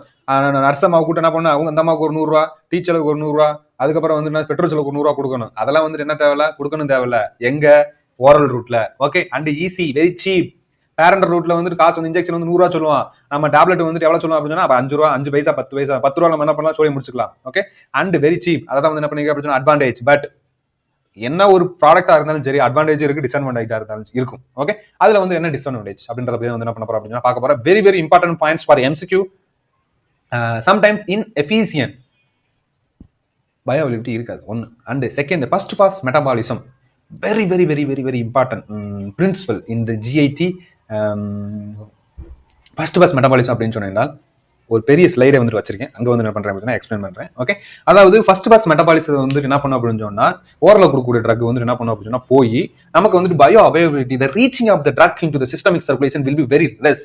நர்ஸ் அம்மாவை கூட்டு என்ன பண்ணணும், அவங்க அந்த அம்மாவுக்கு ஒரு 100 ரூபா, டீச்சருக்கு ஒரு 100 ரூபா, அதுக்கப்புறம் வந்து பெட்ரோல் செலவுக்கு 100 ரூபா கொடுக்கணும். அதெல்லாம் வந்துட்டு என்ன தேவையில்ல, கொடுக்கணும் தேவையில்ல. எங்க ஓரல் ரூட்ல. Okay, and easy, very cheap. Parenteral ரூட்ல வந்துட்டு காசு வந்து இன்ஜெக்ஷன் வந்து 100 ரூபா சொல்லுவான், நம்ம டேப்லெட் வந்துட்டு எவ்வளவு சொல்லுவோம் அப்படின்னு சொன்னா 5 ரூபா, 5 பைசா, 10 பைசா, 10 ரூபா நம்ம என்ன பண்ணலாம் சொல்லி முடிச்சுக்கலாம். Okay, and very cheap. அதான் வந்து என்ன பண்ணிக்க அப்படின்னு அட்வான்டேஜ். பட் என்ன ஒரு ப்ராடக்டா இருந்தாலும் சரி அட்வான்டேஜ் இருக்கு, டிஸ்அட்வான்டேஜா இருந்தாலும் இருக்கும். ஓகே, அதுல வந்து என்ன டிஸ்அட்வான்டேஜ் அப்படின்றத பத்தி வந்து என்ன பண்ண போறோம் அப்படின்னா பார்க்க போறோம். Very very important points for MCQ. Sometimes in efficient bioavailability இருக்காது ஒன்று. And second, first pass metabolism, very very very very very important principal in the GIT. First pass metabolism அப்படின்னு சொன்னால் ஒரு பெரிய ஸ்லைடை வந்து வச்சிருக்கேன், அங்கே வந்து என்ன பண்ணுறேன் அப்படின்னா எக்ஸ்பிளைன் பண்ணுறேன். ஓகே, அதாவது ஃபர்ஸ்ட் பாஸ் மெட்டபாலிசம் வந்து என்ன பண்ணும் அப்படின்னு சொன்னால் ஓரல கொடுக்கக்கூடிய ட்ரக் வந்து என்ன பண்ணும் அப்படின்னு சொன்னால் போய் நமக்கு வந்துட்டு bioavailability, the reaching of the drug into the systemic circulation will be very less.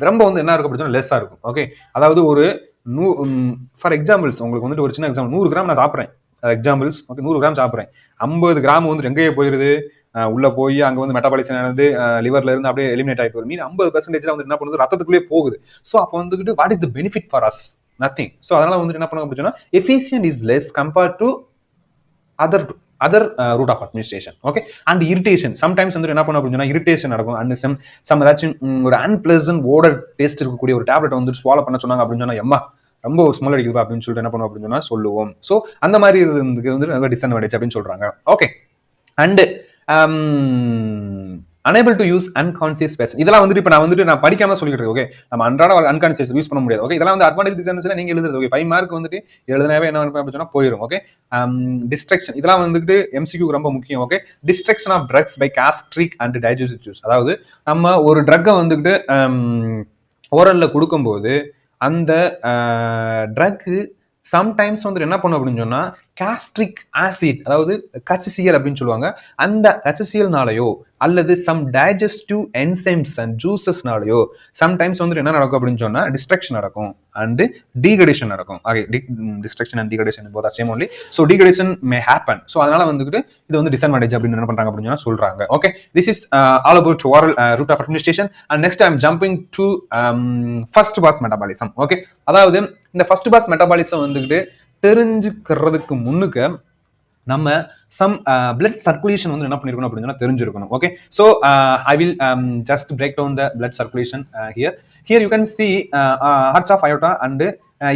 ரொம்ப வந்து என்ன இருக்கும் அப்படின்னு லெஸ்ஸாக இருக்கும். ஓகே, அதாவது ஒரு ஃபார் எக்ஸாம்பிள்ஸ் உங்களுக்கு வந்துட்டு ஒரு சின்ன எக்ஸாம்பிள், 100 கிராம் நான் சாப்பிட்றேன் எக்ஸாம்பிள்ஸ். ஓகே, 100 கிராம் சாப்பிட்றேன், 50 கிராம் வந்து எங்கேயே போயிருது, உள்ள போய் அங்கே வந்து மெட்டபாலிசம் நடந்து லிவர்ல இருந்து அப்படியே எலிமினேட் ஆகிட்டு வரும். மீன் 50% வந்து என்ன பண்ணுது, ரத்தத்துக்குள்ளே போகுது. ஸோ அப்போ வந்துட்டு what is the benefit for us? Nothing. So அதனால வந்துட்டு என்ன பண்ணுங்க அப்படின்னா efficient is less compared to other route of administration. Okay, and irritation sometimes வந்து என்ன பண்ணும் அப்படின்னா இரிட்டேஷன் நடக்கும். அண்ட் சம் ஏதாச்சும் ஒரு அன்பிளசன்ட் ஓடர் டேஸ்ட் இருக்கக்கூடிய ஒரு டேப்லெட் வந்துட்டு ஸ்வாலோ பண்ண சொன்னாங்க அப்படின்னு சொன்னா எம்மா ரொம்ப ஒரு ஸ்மெல் அடிக்குது அப்படின்னு சொல்லிட்டு என்ன பண்ணுவோம் அப்படின்னு சொன்னா சொல்லுவோம். ஸோ அந்த மாதிரி வந்து டிஸ்அட்வான்டேஜ் அப்படின்னு சொல்றாங்க. Okay, and unable to use unconscious person. இதெல்லாம் வந்துட்டு இப்போ நான் படிக்காம சொல்லிட்டு இருக்கேன். ஓகே, நம்ம அன்றாட அன்கான்சியஸ் யூஸ் பண்ண முடியாது. ஓகே, இதெல்லாம் வந்து அட்வான்டேஜ் டிஸ்அட்வான்டேஜ் நீங்க எழுதுறது. ஓகே, 5 மார்க் வந்துட்டு எழுதுனாவே என்ன அப்படின்னா போயிடும். ஓகே, டிஸ்ட்ரக்ஷன் இதெல்லாம் வந்துட்டு எம்சிக்யூ ரொம்ப முக்கியம். Okay, destruction of drugs by gastric and digestive juice. அதாவது நம்ம ஒரு ட்ரக்கை வந்துட்டு ஓரல்ல கொடுக்கும்போது அந்த ட்ரக்கு சம்டைம்ஸ் வந்து என்ன பண்ணும் அப்படின்னு சொன்னா காஸ்ட்ரிக் ஆசிட், அதாவது கச்சிசியல் அப்படின்னு சொல்லுவாங்க, அந்த கச்சிசியல்னாலயோ அல்லது சம் டைஜஸ்டிவ் என்சைம்ஸ் அண்ட் ஜூசஸ்னாலயோ சம்டைம்ஸ் வந்து என்ன நடக்கும் அப்படின்னு சொன்னா டிஸ்ட்ரக்ஷன் நடக்கும் அண்ட் டீக்ரடேஷன் நடக்கும். Okay, destruction and degradation both are same only. So degradation may happen. So அதனால வந்துட்டு இது வந்து டிஸ்அட்வான்டேஜ் அப்படின்னு என்ன பண்றாங்க அப்படின்னு சொன்னா சொல்றாங்க. Okay, this is all about oral route of administration. And next I am jumping to first pass metabolism. Okay, அதாவது இந்த ஃபர்ஸ்ட் பாஸ் மெட்டபாலிசம் வந்துட்டு தெரிஞ்சுக்கிறதுக்கு முன்னுக்கு நம்ம சம் பிளட் சர்க்குலேஷன் வந்து என்ன பண்ணிருக்கணும் அப்படின்னு தெரிஞ்சிருக்கணும். Okay, so I will just break down the blood circulation here you can see arch of aorta and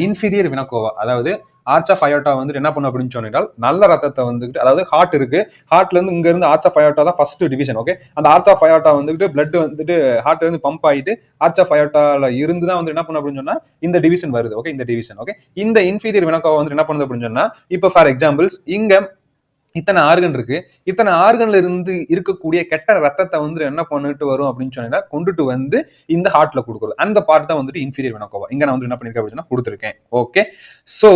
inferior vena cava. அதாவது ஆர்ச் ஆஃப் அயோட்டா வந்துட்டு என்ன பண்ணும் அப்படின்னு சொன்னால் நல்ல ரத்தத்தை வந்துட்டு, அதாவது ஹார்ட் இருக்கு, ஹார்ட்ல இருந்து இங்க இருந்து ஆர்ச் ஆஃப் அயோட்டா தான் ஃபர்ஸ்ட் டிவிஷன். ஓகே, அந்த ஆர்ச் ஆஃப் அயோட்டா வந்துட்டு பிளட் வந்துட்டு ஹார்ட்ல இருந்து பம்ப் ஆகிட்டு ஆர்ச் ஆஃப் அயோட்டால இருந்து தான் வந்து என்ன பண்ணும் அப்படின்னு சொன்னா இந்த டிவிஷன் வருது. ஓகே, இந்த டிவிஷன். ஓகே, இந்த இன்ஃபீரியர் வினோகோவா வந்து என்ன பண்ணுது அப்படின்னு சொன்னா இப்போ ஃபார் எக்ஸாம்பிள்ஸ் இங்க இத்தனை ஆர்கன் இருக்கு, இத்தனை ஆர்கன்ல இருந்து இருக்கக்கூடிய கெட்ட ரத்தத்தை வந்து என்ன பண்ணிட்டு வரும் அப்படின்னு சொன்னா கொண்டுட்டு வந்து இந்த ஹார்ட்ல கொடுக்குறது. அந்த பார்ட் தான் வந்துட்டு இன்ஃபீரியர் வினோகோவா. இங்க நான் வந்து என்ன பண்ணிருக்கேன் அப்படின்னு கொடுத்துருக்கேன். ஓகே, சோ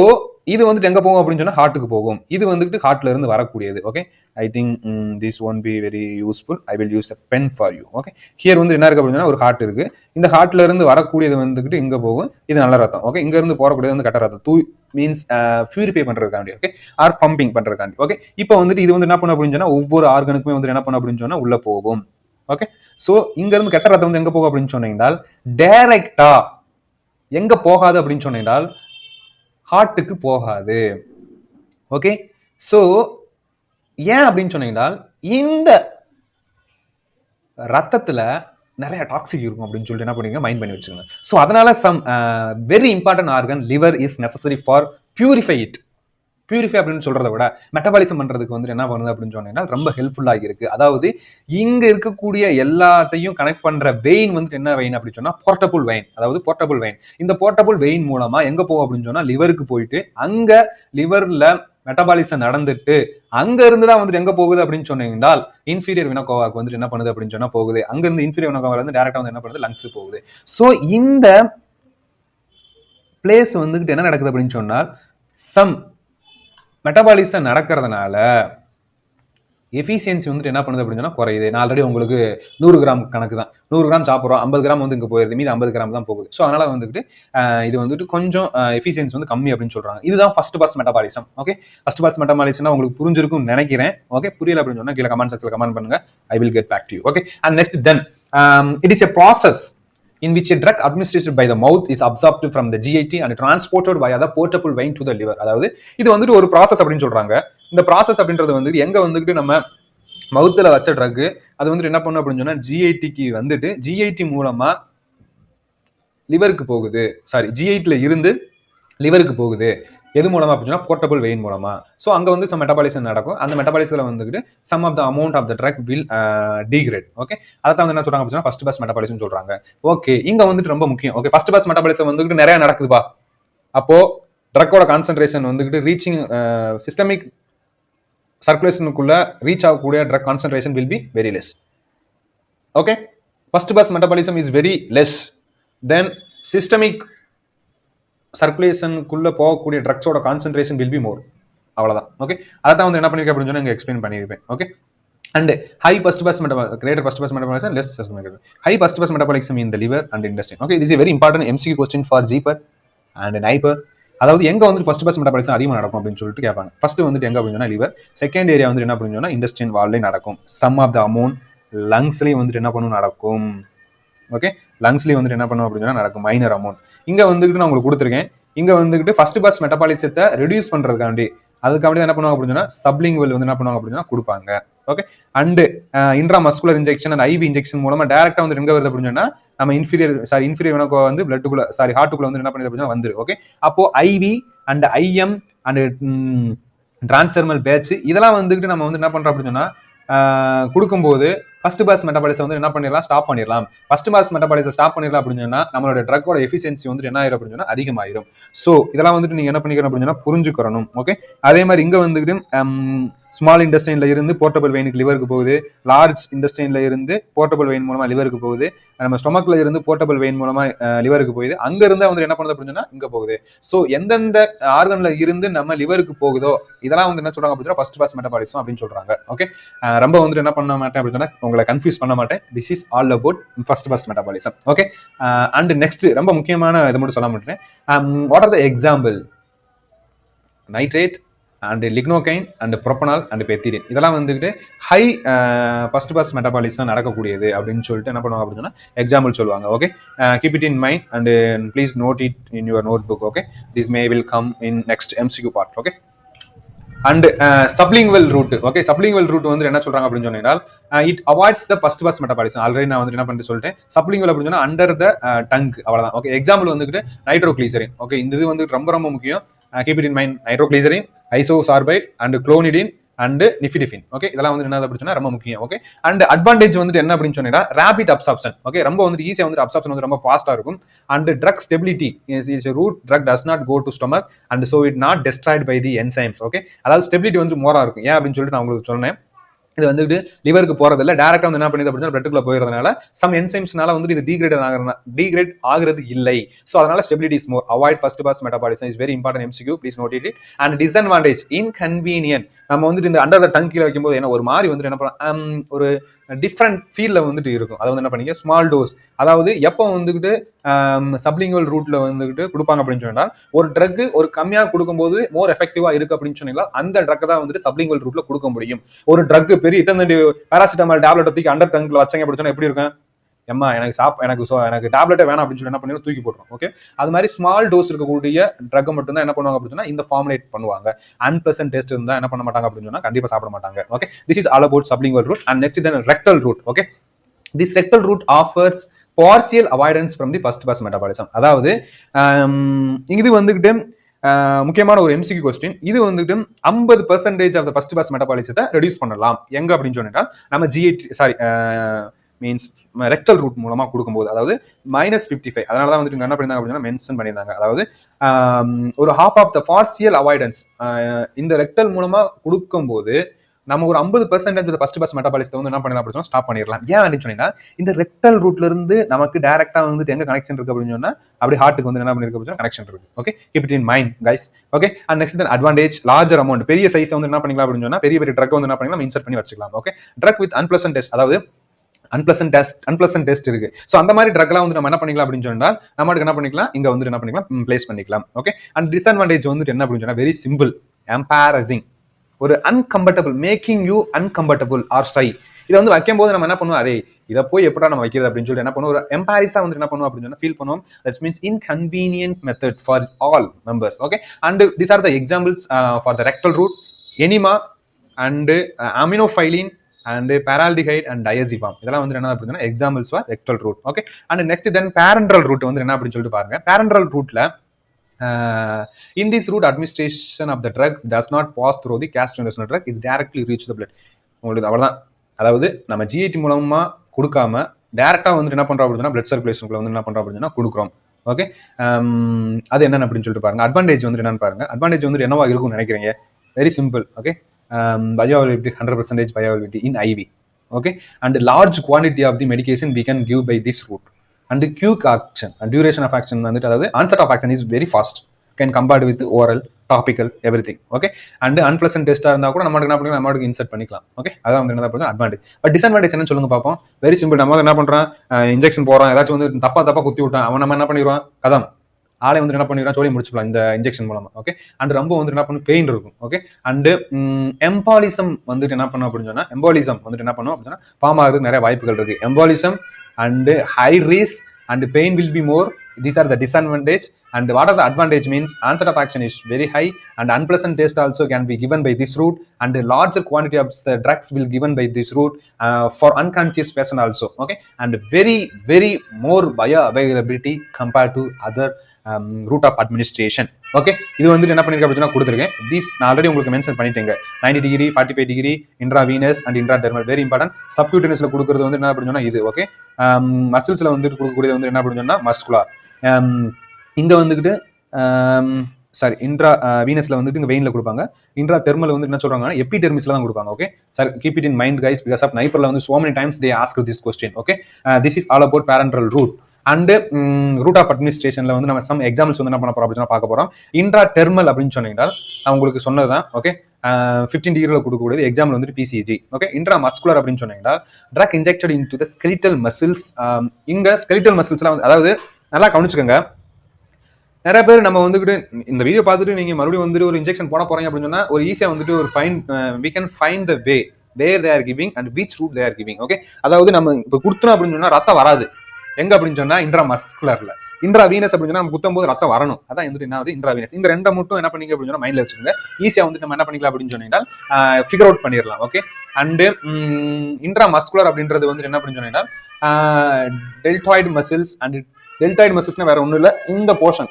இது வந்துட்டு எங்க போகும் அப்படின்னு சொன்னா ஹார்ட்டுக்கு போகும். இது வந்துட்டு ஹார்ட்ல இருந்து வரக்கூடியது. Okay, I think this won't be very useful. I will use a pen for you. Okay, here வந்து என்ன இருக்கு அப்படின்னா ஒரு ஹார்ட் இருக்கு, இந்த ஹார்ட்ல இருந்து வரக்கூடியது வந்துட்டு இங்க போகும், இது நல்ல ரத்தம். ஓகே, இங்க இருந்து போறக்கூடியது வந்து கெட்ட ரத்தம், மீன்ஸ் பியூரிஃபை பண்றதுக்காண்டி. ஓகே, ஆர் பம்பிங் பண்றதுக்காண்டி. ஓகே, இப்போ வந்துட்டு இது வந்து என்ன பண்ண அப்படின்னு சொன்னா ஒவ்வொரு ஆர்கனுக்குமே வந்து என்ன பண்ண அப்படின்னு சொன்னா உள்ள போகும். ஓகே, சோ இங்க இருந்து கெட்ட ரத்தம் வந்து எங்க போகும் அப்படின்னு சொன்னீங்கன்னா டைரக்டா எங்க போகாது அப்படின்னு சொன்னால் ஹார்ட்டுக்கு போகாது. ஓகே, ஸோ ஏன் அப்படின்னு சொன்னீங்கன்னா இந்த ரத்தத்துல நிறைய டாக்ஸிக் இருக்கும் அப்படின்னு சொல்லிட்டு என்ன பண்ணுவீங்க, மைண்ட் பண்ணி வச்சுக்கோங்க. ஸோ அதனால some very important organ liver is necessary for purify it. Purify அப்படின்னு சொல்றதை விட மெட்டபாலிசம் பண்றதுக்கு வந்து என்ன பண்ணுது அப்படின்னு சொன்னீங்கன்னா ரொம்ப ஹெல்ப்ஃபுல்லாக இருக்கு. அதாவது இங்க இருக்கக்கூடிய எல்லாத்தையும் கனெக்ட் பண்ற வெயின் வந்துட்டு என்ன வெயின் அப்படின்னு சொன்னா போர்ட்டபிள் வெயின். அதாவது போர்ட்டபிள் வெயின், இந்த போர்ட்டபிள் வெயின் மூலமா எங்க போகும் அப்படின்னு சொன்னா லிவருக்கு போயிட்டு அங்க லிவர்ல மெட்டபாலிசம் நடந்துட்டு அங்க இருந்துதான் வந்துட்டு எங்க போகுது அப்படின்னு சொன்னீங்கன்னா இன்ஃபீரியர் வினோகாவாக்கு வந்துட்டு என்ன பண்ணுது அப்படின்னு சொன்னா போகுது. அங்க இருந்து இன்ஃபீரியர் வினோகாவால இருந்து டைரக்டா வந்து என்ன பண்ணுது, லங்ஸ் போகுது. ஸோ இந்த பிளேஸ் வந்துட்டு என்ன நடக்குது அப்படின்னு சொன்னால் சம் மெட்டபாலிசம் நடக்கிறதுனால எஃபிஷியன்சி வந்துட்டு என்ன பண்ணுது அப்படின்னு சொன்னா குறையுது. நான் ஆல்ரெடி உங்களுக்கு 100 கிராம் கணக்கு தான், 100 கிராம் சாப்பிட்றோம், 50 கிராம் வந்து இங்கே போயிருது, மீது 50 கிராம் தான் போகுது. ஸோ அதனால வந்துட்டு இது வந்துட்டு கொஞ்சம் எஃபிஷியன்சி வந்து கம்மி அப்படின்னு சொல்றாங்க. இதுதான் first pass metabolism. Okay, first pass மெட்டபாலிசம்னா உங்களுக்கு புரிஞ்சிருக்கும்னு நினைக்கிறேன். ஓகே, புரியல அப்படின்னு சொன்னா கீழே கமெண்ட் செக்ஷன்ல கமெண்ட் பண்ணுங்க. I will get back to you. Okay, and next then it is a process in which a drug administered by the mouth is absorbed from the GIT and transported via the portable vein to the liver. அதாவது இது வந்துட்டு ஒரு process அப்படின்னு சொல்றாங்க. இந்த process அப்படின்றது வந்து எங்க வந்துட்டு நம்ம மவுத்துல வச்ச ட்ரக் அது வந்துட்டு என்ன பண்ணும் அப்படின்னு சொன்னா ஜிஐடிக்கு வந்துட்டு ஜிஐடி மூலமா லிவருக்கு போகுது. சாரி, ஜிஐடில இருந்து லிவருக்கு போகுது. எது மூலமா அப்படின்னா போர்ட்டபிள் வெயின் மூலமா. ஸோ அங்கே வந்து சம் மெட்டபாலிசம் நடக்கும். அந்த மெட்டபாலிசத்தில் வந்துட்டு some of the amount of the drug will degrade. Okay, அதை தான் வந்து என்ன சொல்றாங்க அப்படின்னா ஃபர்ஸ்ட் பாஸ் மெட்டபாலிசம் சொல்றாங்க. ஓகே, இங்க வந்துட்டு ரொம்ப முக்கியம். ஓகே, ஃபர்ஸ்ட் பாஸ் மெட்டபாலிசம் வந்துட்டு நிறைய நடக்குதுப்பா. அப்போ ட்ரக்கோட கான்சென்ட்ரேஷன் வந்துட்டு ரீச்சிங் சிஸ்டமிக் சர்க்குலேஷனுக்குள்ள ரீச் ஆகக்கூடிய drug concentration will be very less. Okay, first pass metabolism is very less then systemic சர்க்குலேஷனுக்குள்ள போகக்கூடிய ட்ரக்ஸோட கான்சென்ட்ரேஷன் வில் பி மோர். அவ்வளவுதான். ஓகே, அதான் வந்து என்ன பண்ணிருக்கேன் அப்படின்னு சொன்னா எக்ஸ்பிளைன் பண்ணியிருப்பேன். Okay, and high first pass greater first pass metabolism less high first pass metabolism in the liver and intestine. Okay, this is very important MCQ question for JIPMER and NIPER. அதாவது எங்க வந்து ஃபர்ஸ்ட் பாஸ் மெட்டபாலிசம் அதிகமாக நடக்கும் அப்படின்னு சொல்லிட்டு கேட்பாங்க. First வந்துட்டு எங்க அப்படின்னு சொன்னா லிவர், செகண்ட் ஏரியா வந்து என்ன அப்படின்னு சொன்னா இன்டெஸ்டைன் வால்லையும் நடக்கும். சம் ஆஃப் த அமௌண்ட் லங்ஸ்லயும் வந்துட்டு என்ன பண்ணும் நடக்கும். ஓகே, லங்ஸ்லயும் வந்துட்டு என்ன பண்ணும் அப்படின்னு சொன்னா நடக்கும் மைனர் அமௌண்ட். இங்க வந்துட்டு நான் உங்களுக்கு கொடுத்துருக்கேன். இங்க வந்துட்டு ஃபர்ஸ்ட் பாஸ் மெட்டபாலிசத்தை ரெடியூஸ் பண்றதுக்காண்டி அதுக்காண்டி என்ன பண்ணுவாங்க அப்படின்னா சப்லிங்குவல் வந்து என்ன பண்ணுவாங்க அப்படின்னா கொடுப்பாங்க. Okay, and intramuscular injection and IV injection மூலமா டைரக்டா வந்து எங்க வருது அப்படின்னு சொன்னா நம்ம இன்ஃபீரியர் வந்து பிளட்டுக்குள்ள ஹார்ட்டுக்குள்ள வந்து என்ன பண்ணுது அப்படின்னா வந்துரு. ஓகே, அப்போ IV and IM and transdermal patch இதெல்லாம் வந்துட்டு நம்ம வந்து என்ன பண்றோம் அப்படின்னு சொன்னா கொடுக்கும்போது ஃபர்ஸ்ட் பாஸ் மெட்டபாலிசம் வந்து என்ன பண்ணிடலாம், ஸ்டாப் பண்ணிடலாம். ஃபர்ஸ்ட் பாஸ் மெட்டபாலிசம் ஸ்டாப் பண்ணிடலாம் அப்படின்னு சொன்னா நம்மளோட ட்ரக்கோட எஃபிஷியன்சி வந்து என்ன ஆயிரும் அப்படின்னு சொன்னா அதிகமாயிரும். ஸோ இதெல்லாம் வந்துட்டு நீங்க என்ன பண்ணிக்கணும் அப்படின்னு சொன்னா புரிஞ்சுக்கணும். ஓகே, அதே மாதிரி இங்க வந்துட்டு ஸ்மால் இன்டெஸ்டைன்ல இருந்து போர்ட்டபிள் வெயினுக்கு லிவருக்கு போகுது, லார்ஜ் இன்டெஸ்டைன்ல இருந்து போர்ட்டபிள் வெயின் மூலமா லிவருக்கு போகுது, நம்ம ஸ்டொமக்ல இருந்து போர்ட்டபிள் வெயின் மூலமா லிவருக்கு போகுது, அங்க இருந்து வந்து என்ன பண்ணுது அப்படின்னு சொன்னா இங்க போகுது. ஸோ எந்தெந்த ஆர்கன்ல இருந்து நம்ம லிவருக்கு போகுதோ இதெல்லாம் வந்து என்ன சொல்றாங்க அப்படின்னா ஃபர்ஸ்ட் பாஸ் மெட்டபாலிசம் அப்படின்னு சொல்றாங்க. ஓகே, ரொம்ப வந்துட்டு என்ன பண்ண மாட்டேன் அப்படின்னு சொன்னா உங்களை கன்ஃபியூஸ் பண்ண மாட்டேன். This is all about first pass metabolism. Okay, and next ரொம்ப முக்கியமான இதை மட்டும் சொல்ல மாட்டேன். What are the example? Nitrate and lignocaine and propranolol and pethidine இதெல்லாம் வந்துட்டு ஹை ஃபர்ஸ்ட் பாஸ் மெட்டபாலிசம் நடக்கக்கூடியது அப்படின்னு சொல்லிட்டு என்ன பண்ணுவாங்க அப்படின்னா எக்ஸாம்பிள் சொல்லுவாங்க. Okay, keep it in mind and please note it in your notebook. Okay, this may will come in next MCQ part. Okay, and sublingual route. Okay, sublingual route வந்து என்ன சொல்றாங்க அப்படின்னு சொன்னால் it avoids the first pass metabolism. Already நான் வந்து என்ன பண்ணிட்டு சொல்லிட்டேன், சப்லிங்குவல் அப்படின்னு சொன்னா அண்டர் த டங், அவ்வளவுதான். ஓகே, எக்ஸாம்பிள் வந்துட்டு நைட்ரோகிளிசரின். ஓகே, இந்த இது வந்து ரொம்ப ரொம்ப முக்கியம். Keep it in mind, nitroglycerin, isosorbide and clonidine and nifedipine. Okay, இதெல்லாம் வந்து என்ன அப்படின்னா ரொம்ப முக்கியம். ஓகே, அண்ட் அட்வான்டேஜ் வந்துட்டு என்ன அப்படின்னு சொன்னா ரேபிட் அப்சார்ப்ஷன். ஓகே, ரொம்ப வந்து ஈஸியா வந்து அப்சார்ப்ஷன் வந்து ரொம்ப ஃபாஸ்டா இருக்கும். And drug stability is route drug does not go to stomach and so it not destroyed by the enzymes. Okay, அதாவது ஸ்டெபிலிட்டி வந்து மோரா இருக்கும். ஏன் அப்படின்னு சொல்லிட்டு நான் உங்களுக்கு சொன்னேன். இது வந்துட்டு லிவருக்கு போறதில்ல, டேரக்டா வந்து என்ன பண்ணுது அப்படின்னா பிளட்டுக்குள்ள போயிடுறதுனால சம் என்சைம்ஸ்னால வந்து இது டீக்ரேட் ஆகிறது இல்லை. ஸோ அதனால stability is more. Avoid first pass metabolism is very important MCQ, please note it. And disadvantage inconvenient. நம்ம வந்துட்டு இந்த அண்டர் த டங் கீழே வைக்கும்போது என்ன ஒரு மாதிரி வந்துட்டு என்ன பண்ணலாம், ஒரு டிஃப்ரெண்ட் ஃபீல்ல வந்துட்டு இருக்கும். அதை வந்து என்ன பண்ணீங்க, ஸ்மால் டோஸ். அதாவது எப்போ வந்துட்டு சப்லிங்குவல் ரூட்ல வந்துட்டு கொடுப்பாங்க அப்படின்னு சொன்னால் ஒரு ட்ரக் ஒரு கம்மியா கொடுக்கும்போது மோர் எஃபெக்டிவா இருக்கு அப்படின்னு சொன்னீங்களா அந்த ட்ரக் தான் வந்துட்டு சப்லிங்குவல் ரூட்ல கொடுக்க முடியும். ஒரு ட்ரக் பெரிய இத்தனை பேராசிட்டமால் டேப்லெட் தூக்கி அண்டர் டங்க்ல வச்சாங்க அப்படின்னு சொன்னா எப்படி இருக்கும், எம்மா எனக்கு டேப்லெட்டே வேணாம் அப்படின்னு சொல்லி என்ன பண்ணி தூக்கி போட்டுரும். ஓகே, அது மாதிரி ஸ்மால் டோஸ் இருக்கக்கூடிய ட்ரக் மட்டும் தான் என்ன பண்ணுவாங்க அப்படின்னு சொன்னா இந்த ஃபார்முலேட் பண்ணுவாங்க. அன்பிளசன்ட் டேஸ்ட் இருந்தா என்ன பண்ண மாட்டாங்க அப்படின்னு சொன்னா கண்டிப்பா சாப்பிட மாட்டாங்க. Okay, this is all about sublingual route. And next then rectal route. Okay, this rectal route offers partial avoidance from the first pass metabolism. அதாவது இது வந்துகிட்டு முக்கியமான ஒரு எம்சிக்யூ கொஸ்டின். இது வந்துட்டு 50% ஆஃப் த ஃபர்ஸ்ட் பாஸ் மெட்டபாலிசத்தை ரெடியூஸ் பண்ணலாம் எங்க அப்படின்னு சொன்னா நம்ம மீன்ஸ் ரெக்டல் ரூட் மூலமா கொடுக்கும்போது, அதாவது -55. அதனால தான் வந்துட்டு என்ன பண்ணிருந்தாங்க அப்படின்னா மென்ஷன் பண்ணியிருந்தாங்க. அதாவது ஒரு half of the partial avoidance இந்த ரெக்டல் மூலமா கொடுக்கும்போது நம்ம ஒரு 50% ஃபர்ஸ்ட் பாஸ் மெட்டபாலிசத்தை வந்து என்ன பண்ணலாம் அப்படின்னு ஸ்டாப் பண்ணிடலாம். ஏன் அப்படின்னு சொன்னீங்கன்னா இந்த ரெக்டல் ரூட்ல இருந்து நமக்கு டைரக்டா வந்துட்டு எங்க கனெக்ஷன் இருக்கு அப்படின்னு சொன்னா அப்படி ஹார்ட்டுக்கு வந்து என்ன பண்ணிருக்கு அப்படின்னு கனெக்ஷன் இருக்கு. Okay, keep it in mind guys. Okay, and next then advantage larger amount, பெரிய சைஸ் வந்து என்ன பண்ணிக்கலாம் அப்படின்னு சொன்னா பெரிய ட்ரக் வந்து என்ன பண்ணிக்கலாம் இன்சர்ட் பண்ணி வச்சுக்கலாம். Okay, drug with unpleasant taste, அதாவது அன்பிளசன்ட் டெஸ்ட் இருக்கு. ஸோ அந்த மாதிரி ட்ரக்லாம் வந்து நம்ம என்ன பண்ணிக்கலாம் அப்படின்னு சொன்னா நம்மளுக்கு என்ன பண்ணிக்கலாம் இங்க வந்து என்ன பண்ணிக்கலாம் பிளேஸ் பண்ணிக்கலாம். ஓகே, அண்ட் டிஸ்அட்வான்டேஜ் வந்துட்டு என்ன அப்படின்னு சொன்னா வெரி சிம்பிள், எம்பாரசிங், ஒரு uncomfortable, making you uncomfortable or shy. இதை வந்து வைக்கும் போது நம்ம என்ன பண்ணுவோம், அரே இதை போய் எப்படா நம்ம வைக்கிறது அப்படின்னு சொல்லிட்டு என்ன பண்ணுவோம், ஒரு எம்பாரிஸா வந்து என்ன பண்ணுவோம் அப்படின்னு சொன்னா ஃபீல் பண்ணுவோம். That's means inconvenient method for all members. Okay, and these are the examples for the rectal route, enema and aminophylline and paraldehyde and diazepam. இதெல்லாம் வந்து என்ன அப்படின்னா examples for rectal route. Okay, and next then parenteral route வந்து என்ன அப்படின்னு சொல்லிட்டு பாருங்க. பேரண்ட்ரல் ரூட்ல in this route administration of the drugs does not pass through the gastrointestinal tract, it directly reach the blood. உங்களுக்கு அவ்வளவுதான். அதாவது நம்ம ஜிஐடி மூலமா கொடுக்காம டைரக்டா வந்து என்ன பண்றோம் அப்படின்னா பிளட் சர்க்குலேஷனுக்குள்ள வந்து என்ன பண்றோம் அப்படின்னா கொடுக்குறோம். ஓகே, அது என்னன்னு அப்படின்னு சொல்லிட்டு பாருங்க. அட்வான்டேஜ் வந்து என்னன்னு பாருங்க. அட்வான்டேஜ் வந்து என்னவா இருக்கும்னு நினைக்கிறீங்க? Very simple. Okay, bioavailability 100% bioavailability in IV. Okay, and large quantity of the medication we can give by this route. And the quick action and duration of action வந்துட்டு அதாவது onset of action is very fast, can compared with oral, topical, everything. Okay, and unpleasant டெஸ்டா இருந்தா கூட நம்ம என்ன பண்ணலாம், நம்ம insert பண்ணிக்கலாம். Okay, அதான் வந்து என்ன பண்ணுறது அட்வான்டேஜ். பட் டிஸ்அட்வான்டேஜ் என்ன சொல்லுங்க பார்ப்போம். வெரி சிம்பிள், நம்ம என்ன பண்றோம், இன்ஜெக்ஷன் போறோம், ஏதாச்சும் வந்து தப்பா குத்தி விட்டான் அவன் நம்ம என்ன பண்ணிடுவான், கதம் ஆளை வந்து என்ன பண்ணிடுறான், சொல்லி முடிச்சுக்கலாம் இந்த இன்ஜெக்ஷன் மூலமா. ஓகே, அண்ட் ரொம்ப வந்து என்ன பண்ணும், பெயின் இருக்கும். ஓகே, அண்ட் எம்பாலிசம் வந்துட்டு என்ன பண்ணும் அப்படின்னு சொன்னா, எம்பாலிசம் வந்துட்டு என்ன பண்ணும் அப்படின்னா ஃபார்ம் ஆகுறதுக்கு நிறைய வாய்ப்புகள் இருக்கு. Embolism and high risk and pain will be more. These are the disadvantage. And what are the advantage means onset of action is very high and unpleasant taste also can be given by this route, and a larger quantity of the drugs will given by this route for unconscious person also. Okay, and very more bioavailability compared to other route of administration. Okay, இது வந்து என்ன பண்ணிருக்க அப்படின்னா கொடுத்துருக்கேன். These நான் already உங்களுக்கு mention பண்ணிட்டேங்க. 90 degree, 45 degree, intravenous and intradermal. Very important. சப்கியூட்டேனியஸ்ல கொடுக்குறது வந்து என்ன அப்படின்னு சொன்னா இது. ஓகே, மசில்ஸ்ல வந்து கொடுக்கக்கூடியது வந்து என்ன அப்படின்னு சொன்னா மஸ்குலார். இங்க வந்துகிட்டு சாரி இன்ட்ரா வீனஸ்ல வந்துட்டு இங்க வெயின்ல கொடுப்பாங்க. இன்ட்ரா தெர்மல் வந்து என்ன சொல்றாங்கன்னா எபிடெர்மிஸ்ல தான் கொடுப்பாங்க. Okay sir, keep it in mind guys, because of நைப்பர்ல வந்து so many times they ask this question. Okay, this is all about parenteral route. And route of அட்மினிஸ்ட்ரேஷன்ல வந்து நம்ம சம் எக்ஸாம்பிள்ஸ் வந்து என்ன பண்ண போறோம் அப்படின்னு பார்க்க போறோம். இன்ட்ரா டெர்மல் அப்படின்னு சொன்னீங்கன்னா நான் உங்களுக்கு சொன்னதுதான். ஓகே, 15 டிகிரியில் கொடுக்கக்கூடியது எக்ஸாம்பிள் வந்துட்டு பிசிஜி. ஓகே, இன்ட்ரா மஸ்குலர் அப்படின்னு சொன்னீங்கன்னா drug injected into the skeletal muscles. இங்க ஸ்கெலிட்டல் மசில்ஸ்லாம் வந்து அதாவது நல்லா கவனிச்சுக்கோங்க. நிறைய பேர் நம்ம வந்துட்டு இந்த வீடியோ பார்த்துட்டு நீங்க மறுபடியும் வந்துட்டு ஒரு இன்ஜெக்ஷன் போட போறீங்க அப்படின்னு சொன்னா ஒரு ஈஸியா வந்துட்டு ஒரு we can find the way where they are giving and which route they are giving. Okay, அதாவது நம்ம இப்போ கொடுத்தோம் அப்படின்னு சொன்னா ரத்தம் வராது. எங்க அப்படின்னு சொன்னா இன்ட்ரா மஸ்குலர்ல. இன்ட்ரா வீனஸ் அப்படின்னு சொன்னா நம்ம குத்தும் போது ரத்தம் வரணும். அதான் வந்துட்டு என்ன இன்ட்ரா வீனஸ். இந்த ரெண்டை மட்டும் என்ன பண்ணிக்க அப்படின்னு சொன்னா மைண்ட்ல வச்சுக்கோங்க. ஈஸியா வந்துட்டு நம்ம என்ன பண்ணிக்கலாம் அப்படின்னு சொன்னீங்கன்னா ஃபிகர் அவுட் பண்ணிடலாம். ஓகே, அண்ட் இன்ட்ரா மஸ்குலர் அப்படின்றது வந்து என்ன அப்படின்னு சொன்னீங்கன்னா டெல்டாய்டு மசில்ஸ். அண்ட் டெல்டாய்டு மசில்ஸ்னா வேற ஒன்றும் இல்லை, இந்த போர்ஷன்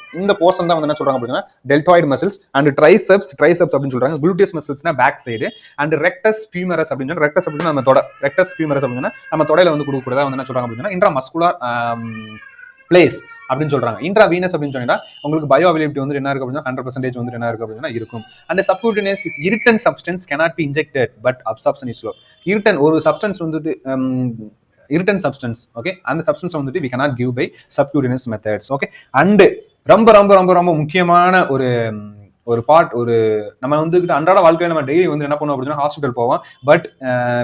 தான் வந்து என்ன சொல்றாங்க அப்படின்னா டெல்டாய்டு மசில்ஸ். அண்ட் ட்ரைசெப்ஸ் அப்படின்னு சொல்றாங்க. குளூட்டியஸ் மசில்ஸ்னா back side. And rectus femoris அப்படின்னு சொன்னா ரெக்டஸ் அப்படின்னு நம்ம தொட, ரெக்டஸ் ஃபியூமரஸ் அப்படின்னு நம்ம தொடையில வந்து கொடுக்கறதா வந்து என்ன சொல்றாங்க அப்படின்னா இன்ட்ரா மஸ்குலர் பிளேஸ் அப்படின்னு சொல்றாங்க. இன்ட்ரா வீனஸ் அப்படின்னு சொன்னா உங்களுக்கு பயோ அவைலபிலிட்டி வந்து என்ன இருக்கு அப்படின்னா 100% வந்து என்ன இருக்கு அப்படின்னா இருக்கும். And subcutaneous is irritant substance cannot be injected but absorption is slow. irritant ஒரு சப்ஸ்டன்ஸ் வந்துட்டு irritant substance. ஓகே, அந்த சப்ஸ்டன்ஸ் வந்துட்டு we cannot give by subcutaneous methods. Okay, and ரொம்ப ரொம்ப ரொம்ப ரொம்ப முக்கியமான ஒரு பார்ட், ஒரு நம்ம வந்துட்டு அன்றாட வாழ்க்கையில நம்ம டெய்லி வந்து என்ன பண்ணுவோம் அப்படின்னா ஹாஸ்பிட்டல் போவோம். But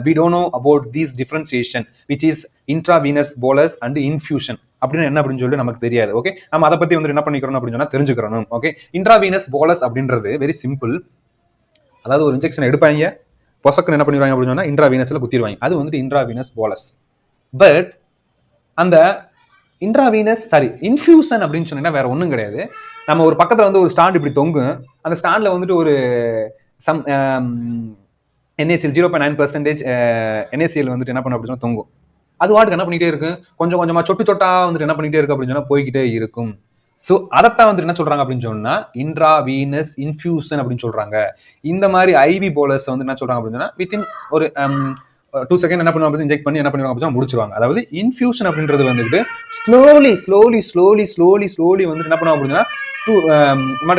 we don't know about these differentiation which is intravenous bolus and infusion அப்படின்னு என்ன அப்படின்னு சொல்லிட்டு நமக்கு தெரியாது. ஓகே, நம்ம அதை பத்தி வந்து என்ன பண்ணிக்கிறோம் அப்படின்னு சொன்னா தெரிஞ்சுக்கிறோம். ஓகே, இன்ட்ராவீனஸ் போலஸ் அப்படின்றது வெரி சிம்பிள். அதாவது ஒரு இன்ஜெக்ஷன் எடுப்பாங்க, பொசக்குன்னு என்ன பண்ணிடுவாங்க அப்படின்னு சொன்னா இன்ட்ராவீனஸ்ல குத்திடுவாங்க. அது வந்துட்டு இன்ட்ராவீனஸ் போலஸ். பட் அந்த இன்ட்ராவீனஸ் இன்ஃபியூசன் அப்படின்னு சொன்னீங்கன்னா வேற ஒன்றும் கிடையாது. நம்ம ஒரு பக்கத்தில் வந்து ஒரு ஸ்டாண்ட் இப்படி தொங்கும். அந்த ஸ்டாண்டில் வந்துட்டு ஒரு சம் NaCl 0.9% NaCl வந்துட்டு என்ன பண்ண அப்படின்னு சொன்னா தொங்கும். அது வாட்டுக்கு என்ன பண்ணிட்டே இருக்கு, கொஞ்சம் கொஞ்சமா சொட்டு சொட்டா வந்துட்டு என்ன பண்ணிட்டே இருக்கு அப்படின்னு சொன்னா போய்கிட்டே இருக்கும். ஸோ அதைத்தான் வந்துட்டு என்ன சொல்றாங்க அப்படின்னு சொன்னா இன்ட்ராவீனஸ் இன்ஃபியூசன் அப்படின்னு சொல்றாங்க. இந்த மாதிரி ஐவி போலர்ஸ் வந்து என்ன சொல்றாங்க அப்படின்னு சொன்னா வித்தின் ஒரு 2 செகண்ட் என்ன பண்ணுவாங்க இன்ஜெக்ட் பண்ணி என்ன பண்ணுவாங்க அப்படின்னு முடிச்சிருவாங்க. அதாவது இன்ஃபியூஷன் அப்படின்றது வந்துட்டு ஸ்லோலி வந்து என்ன பண்ணுவாங்க அப்படின்னா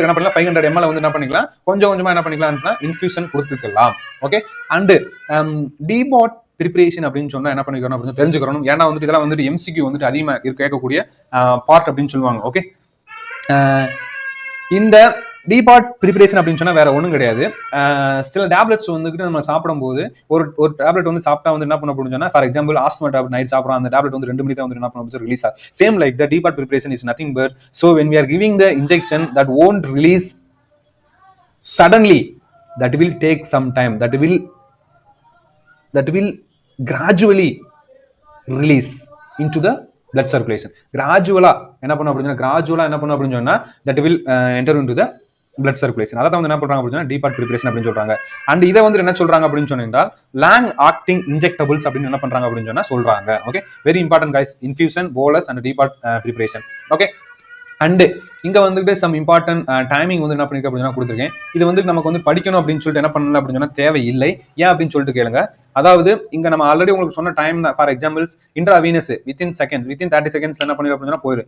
என்ன பண்ணலாம் 500 ml வந்து என்ன பண்ணிக்கலாம் கொஞ்சம் கொஞ்சமா என்ன பண்ணிக்கலாம் இன்ஃபியூஷன் கொடுத்துக்கலாம். ஓகே. அண்டு டிபாட் ப்ரிப்பரேஷன் அப்படின்னு சொன்னா என்ன பண்ணிக்கிறோம் அப்படின்னு தெரிஞ்சுக்கிறோம். ஏன்னா வந்துட்டு இதெல்லாம் வந்துட்டு எம்சிக்யூ வந்துட்டு அதிகமாக கேட்கக்கூடிய பார்ட் அப்படின்னு சொல்லுவாங்க. ஓகே. இந்த டிபாட் ப்ரிப்பரேஷன் அப்படின்னு சொன்னா வேற ஒன்றும் கிடையாது. சில டேப்லெட்ஸ் வந்துட்டு நம்ம சாப்பிடும்போது ஒரு டேப்லெட் வந்து சாப்பிட்டா வந்து என்ன பண்ண முடியும்னா, for example asthma tablet night சாப்பிட்றோம், அந்த டேப்லெட் வந்து 2 மணி தான் வந்து என்ன பண்ண ரிலீஸ் ஆகும். Same like the depot preparation is nothing but so when we are giving the injection that won't release suddenly, that will take some time, that will gradually release into the blood circulation. கிராஜுவலா என்ன பண்ணும் அப்படின்னு சொன்னா that will enter into the blood circulation. அதான் வந்து என்ன பண்றாங்க அப்படின்னா depot preparation அப்படின்னு சொல்றாங்க. அண்ட் இதை வந்து என்ன சொல்றாங்க அப்படின்னு சொன்னீங்கன்னா லாங் ஆக்டிங் இன்ஜெக்டபிள்ஸ் அப்படின்னு என்ன பண்றாங்க அப்படின்னு சொன்னா சொல்றாங்க. Okay. Very important guys, infusion, bolus and depot preparation. Okay. And இங்க வந்துட்டு சம் இம்பார்ட்டன்ட் டைமிங் வந்து என்ன பண்ணிருக்க அப்படின்னா கொடுத்துருக்கேன். இது வந்து நமக்கு வந்து படிக்கணும் அப்படின்னு சொல்லிட்டு என்ன பண்ணல அப்படின்னு சொன்னா தேவையில்லை. ஏன் அப்படின்னு சொல்லிட்டு கேளுங்க. அதாவது இங்க நம்ம ஆல்ரெடி உங்களுக்கு சொன்ன டைம் தான். For examples intravenous within 30 seconds என்ன பண்ணிருக்க அப்படின்னா போயிரு.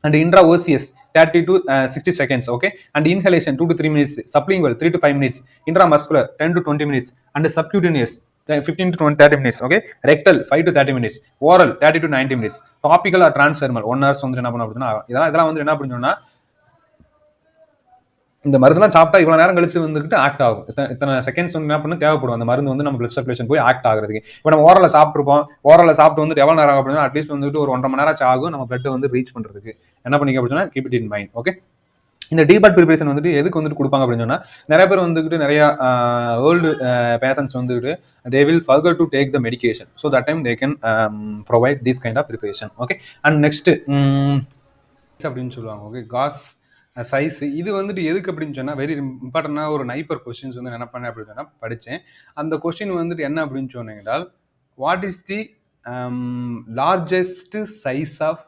And intra OCS 30 to 60 seconds. Okay. And inhalation 2 to 3 minutes. Sublingual 3 to 5 minutes. Intramuscular 10 to 20 minutes. And subcutaneous 15 to 30 minutes. Okay. Rectal 5 to 30 minutes. Oral 30 to 90 minutes. Topical or transdermal 1 hour வந்து என்ன பண்ண அப்படின்னா இதெல்லாம் வந்து என்ன பண்ணுன்னா இந்த மருந்துலாம் சாப்பிட்டா இவ்வளவு நேரம் கழிச்சு வந்துட்டு ஆக்ட் ஆகும். இத்தனை செகண்ட்ஸ் வந்து என்ன பண்ண தேவைப்படும் அந்த மருந்து வந்து நம்ம பிளட் சர்க்குலேஷன் போய் ஆக்ட் ஆகுறதுக்கு. இப்போ நம்ம ஓரல சாப்பிட்டு வந்துட்டு எவ்வளவு நேரம் ஆகும் அப்படின்னா அட்லீஸ்ட் வந்துட்டு ஒரு 1.5 மணி நேரம் ஆகும் நம்ம பிளட் வந்து ரீச் பண்றதுக்கு. என்ன பண்ணிக்க அப்படின்னா keep it in mind. Okay. இந்த டிபாட் ப்ரிப்பரேஷன் வந்துட்டு எதுக்கு வந்துட்டு கொடுப்பாங்க அப்படின்னு சொன்னா நிறைய பேர் வந்துட்டு நிறைய ஓல்டு பேஷன்ஸ் வந்துட்டு they will forget to take the medication, so that time they can provide this kind of preparation. Okay. And next அப்படின்னு சொல்லுவாங்க. ஓகே. காஸ் சைஸ் இது வந்துட்டு எதுக்கு அப்படின்னு சொன்னா வெரி இம்பார்ட்டன்டா ஒரு நைப்பர் கொஸ்டின்ஸ் வந்து என்ன பண்ணேன் அப்படின்னு சொன்னா படிச்சேன். அந்த கொஸ்டின் வந்துட்டு என்ன அப்படின்னு சொன்னீங்கன்னா what is the largest size of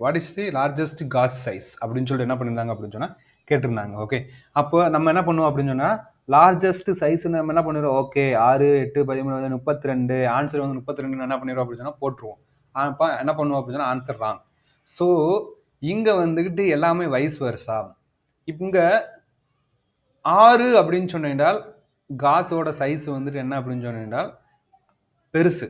what is the largest gauge size அப்படின்னு சொல்லிட்டு என்ன பண்ணியிருந்தாங்க அப்படின்னு சொன்னா கேட்டிருந்தாங்க. ஓகே. அப்போ நம்ம என்ன பண்ணுவோம் அப்படின்னு சொன்னா லார்ஜஸ்ட் சைஸ் நம்ம என்ன பண்ணிடுவோம், ஓகே 6, 8, 13, 32 ஆன்சர் வந்து 32 என்ன பண்ணிடுவோம் அப்படின்னு சொன்னா போட்டுருவோம். அப்போ என்ன பண்ணுவோம் அப்படின்னா ஆன்சர் ராங். ஸோ இங்க வந்துகிட்டு எல்லாமே வைஸ் வர்சா. இங்க 6 அப்படின்னு சொன்னால் காஸோட சைஸ் வந்துட்டு என்ன அப்படின்னு சொன்னால் பெருசு.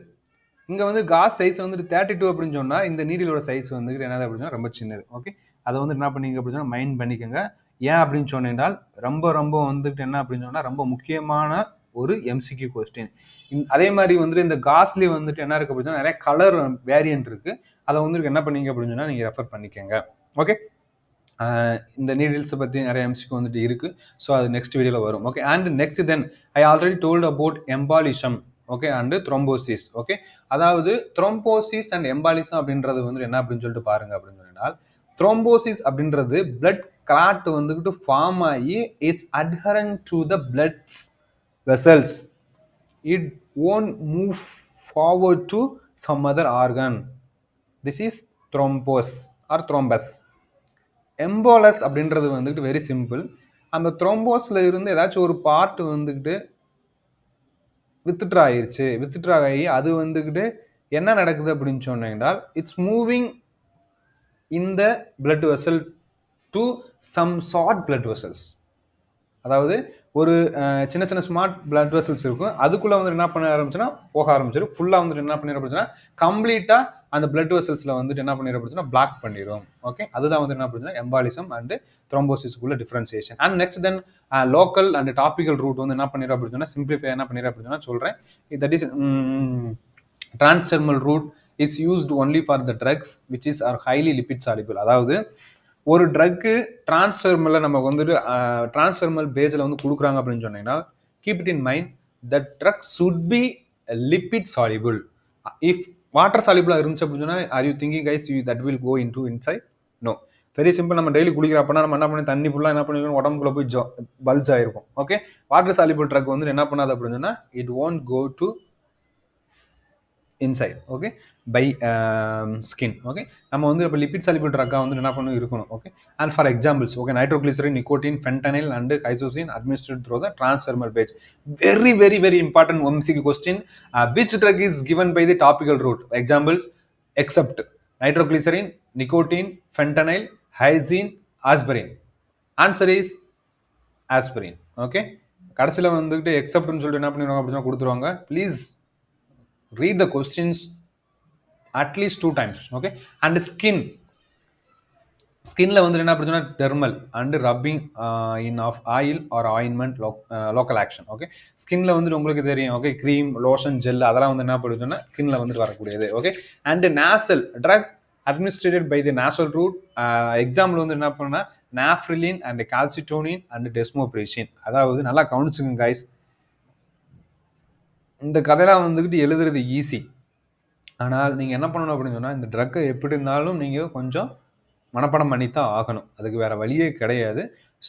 இங்க வந்து காஸ் சைஸ் வந்துட்டு 32 அப்படின்னு சொன்னா இந்த நீடிலோட சைஸ் வந்துட்டு என்னது அப்படின்னா ரொம்ப சின்னது. ஓகே. அதை வந்து என்ன பண்ணீங்க அப்படின்னா மைண்ட் பண்ணிக்கோங்க. ஏன் அப்படின்னு சொன்னால் ரொம்ப ரொம்ப வந்துட்டு என்ன அப்படின்னு சொன்னா ரொம்ப முக்கியமான ஒரு எம்சிக்யூ கொஸ்டின். அதே மாதிரி வந்துட்டு இந்த காஸ்லி வந்துட்டு என்ன இருக்கு அப்படின்னா நிறைய கலர் வேரியன்ட் இருக்கு. அதை வந்துட்டு என்ன பண்ணீங்க அப்படின்னு சொன்னா நீங்க ரெஃபர் பண்ணிக்கோங்க. ஓகே. இந்த நீடில்ஸை பற்றி நிறைய எம்சிக்யூ வந்துட்டு இருக்கு. ஸோ அது நெக்ஸ்ட் வீடியோவில் வரும். Okay. And next then I already told about embolism. Okay. And thrombosis. Okay. அதாவது த்ரோம்போசிஸ் அண்ட் எம்பாலிசம் அப்படின்றது வந்து என்ன அப்படின்னு சொல்லிட்டு பாருங்க அப்படின்னு சொன்னால் த்ரோம்போசிஸ் அப்படின்றது பிளட் கிளாட் வந்துட்டு ஃபார்ம் ஆகி it's adherent to the blood vessels. It won't move forward to some other organ. This is thrombus or thrombus. Embolus அப்படின்றது வந்துட்டு வெரி சிம்பிள். அந்த த்ரோம்போஸ்ல இருந்து ஏதாச்சும் ஒரு பார்ட் வந்துக்கிட்டு வித்ட்ரா ஆகி அது வந்துக்கிட்டு என்ன நடக்குது அப்படின்னு சொன்னீங்கன்னா it's moving in the blood vessel to some short blood vessels. அதாவது ஒரு சின்ன சின்ன ஸ்மார்ட் பிளட் வெசல்ஸ் இருக்கும். அதுக்குள்ள வந்து என்ன பண்ண ஆரம்பிச்சுன்னா போக ஆரம்பிச்சிடும். ஃபுல்லா வந்துட்டு என்ன பண்ணி ஆரம்பிச்சுன்னா கம்ப்ளீட்டா அந்த பிளட் வெசல்ஸ்ல வந்துட்டு என்ன பண்ணி ஆரம்பிச்சுன்னா பிளாக் பண்ணிடும். ஓகே. அதுதான் வந்து என்ன பண்ணுன்னா எம்பாலிசம் அண்ட் த்ரோம்போசிஸ்க்குள்ள differentiation. And next then local and topical route வந்து என்ன பண்ணிடும் அப்படின்னா சிம்பிளிஃபை என்ன பண்ணிடும் அப்படின்னா சொல்றேன். That is transdermal route is used only for the drugs which is are highly lipid soluble. அதாவது ஒரு ட்ரக்கு டிரான்ஸ்டெர்மலில் நம்ம வந்துட்டு டிரான்ஸ்டெர்மல் பேஸில் வந்து கொடுக்குறாங்க அப்படின்னு சொன்னீங்கன்னா keep it in mind the drug should be lipid soluble. If water soluble இருந்துச்சு அப்படின்னு சொன்னா are you thinking guys that will go into inside? No. Very simple. நம்ம டெய்லி குடிக்கிறப்பனா நம்ம என்ன பண்ணி தண்ணி ஃபுல்லாக என்ன பண்ணிருக்கோம், உடம்புக்குள்ள போய் பல்ஜ் ஆயிருக்கும். ஓகே, வாட்டர் சாலிபிள் ட்ரக் வந்து என்ன பண்ணாது அப்படின்னு சொன்னா it won't go to inside. Okay, by skin. Okay, நம்ம வந்து இப்போ லிபிட் சாலிபிள் ட்ரக்காக வந்து என்ன பண்ணணும் இருக்கணும். Okay, and for examples, okay, nitroglycerin, nicotine, fentanyl and hyoscine administrate through the transdermal patch. Very very very important MCQ question. Which drug is given by the topical route? Examples, except nitroglycerin, nicotine, fentanyl, hyoscine, aspirin. Answer is aspirin. Okay, கடைசியில் வந்துட்டு எக்ஸப்ட்னு சொல்லிட்டு என்ன பண்ணிடுவாங்க அப்படின்னு கொடுத்துருவாங்க. Please read the questions at least 2 times. Okay, and skinல வந்து என்ன பண்ணுதுன்னா dermal and rubbing in of oil or ointment local action. Okay, ஸ்கின்ல வந்துட்டு உங்களுக்கு தெரியும். ஓகே, க்ரீம், லோஷன், ஜெல் அதெல்லாம் வந்து என்ன பண்ணுதுன்னா ஸ்கின்ல வந்துட்டு வரக்கூடியது. Okay, and nasal drug administered by the nasal route. Example வந்து என்ன பண்ணா nafarelin and calcitonin and desmopressin. அதாவது நல்லா கவனிச்சுங்க கைஸ், இந்த கதையெல்லாம் வந்துக்கிட்டு எழுதுறது ஈஸி. ஆனால் நீங்கள் என்ன பண்ணணும் அப்படின்னு சொன்னால் இந்த ட்ரக்கை எப்படி இருந்தாலும் நீங்கள் கொஞ்சம் மனப்பாடம் பண்ணித்தான் ஆகணும். அதுக்கு வேறு வழியே கிடையாது.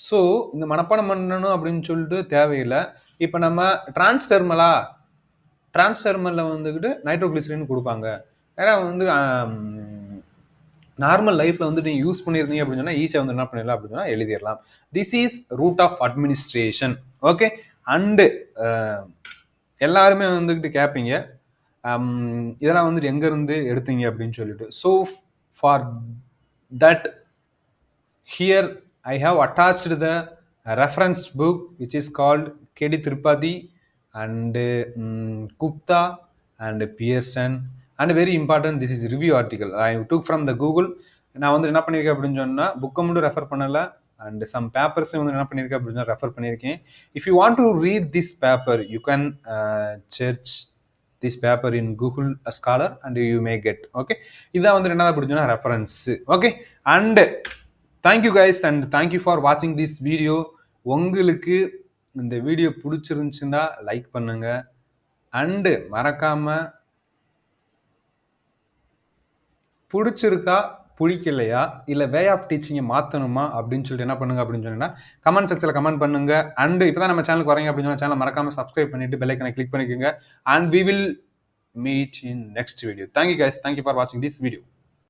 ஸோ இந்த மனப்பாடம் பண்ணணும் அப்படின்னு சொல்லிட்டு தேவையில்லை. இப்போ நம்ம டிரான்ஸ்டெர்மலில் வந்துக்கிட்டு நைட்ரோகிளிசரின் கொடுப்பாங்க. ஏன்னா வந்து நார்மல் லைஃப்பில் வந்துட்டு நீங்கள் யூஸ் பண்ணியிருந்தீங்க அப்படின்னு சொன்னால் ஈஸியாக வந்து என்ன பண்ணிடலாம் அப்படின்னு சொன்னால் எழுதிடலாம். This is route of administration. Okay, and எல்லாருமே வந்துக்கிட்டு கேட்பீங்க இதெல்லாம் வந்துட்டு எங்கேருந்து எடுத்தீங்க அப்படின்னு சொல்லிட்டு. So for that here I have attached the reference book which is called KD Tripathi and Gupta and Pearson. And very important, this is review article I took from the Google. நான் வந்து என்ன பண்ணியிருக்கேன் அப்படின்னு சொன்னால் புக்கை மட்டும் ரெஃபர் பண்ணலை, அண்ட் சம் பேப்பர்ஸும் வந்து என்ன பண்ணியிருக்கேன் அப்படின்னு ரெஃபர் பண்ணியிருக்கேன். If you want to read this paper you can search this paper in Google Scholar and you may get. Okay, இதான் வந்து என்ன அப்படின்னு சொன்னால் reference. Okay, and thank you guys and thank you for வாட்சிங் திஸ் வீடியோ. உங்களுக்கு இந்த video பிடிச்சிருந்துச்சுன்னா like பண்ணுங்க, அண்டு மறக்காமல் பிடிச்சிருக்கா பிடிக்கலையா இல்லை வே ஆஃப் டீச்சிங்கை மாற்றணுமா அப்படின்னு சொல்லிட்டு என்ன பண்ணுங்க அப்படின்னு சொன்னீங்கன்னா கமெண்ட் செக்ஷனில் கமெண்ட் பண்ணுங்க. அண்ட் இப்போ தான் நம்ம சேனலுக்கு வரீங்க அப்படின்னு சொன்னால் சேனல் மறக்காமல் சப்ஸ்கிரைப் பண்ணிட்டு பெல் ஐக்கனை கிளிக் பண்ணிக்கோங்க. And we will meet in next video. Thank you guys, thank you for வாட்சிங் திஸ் வீடியோ.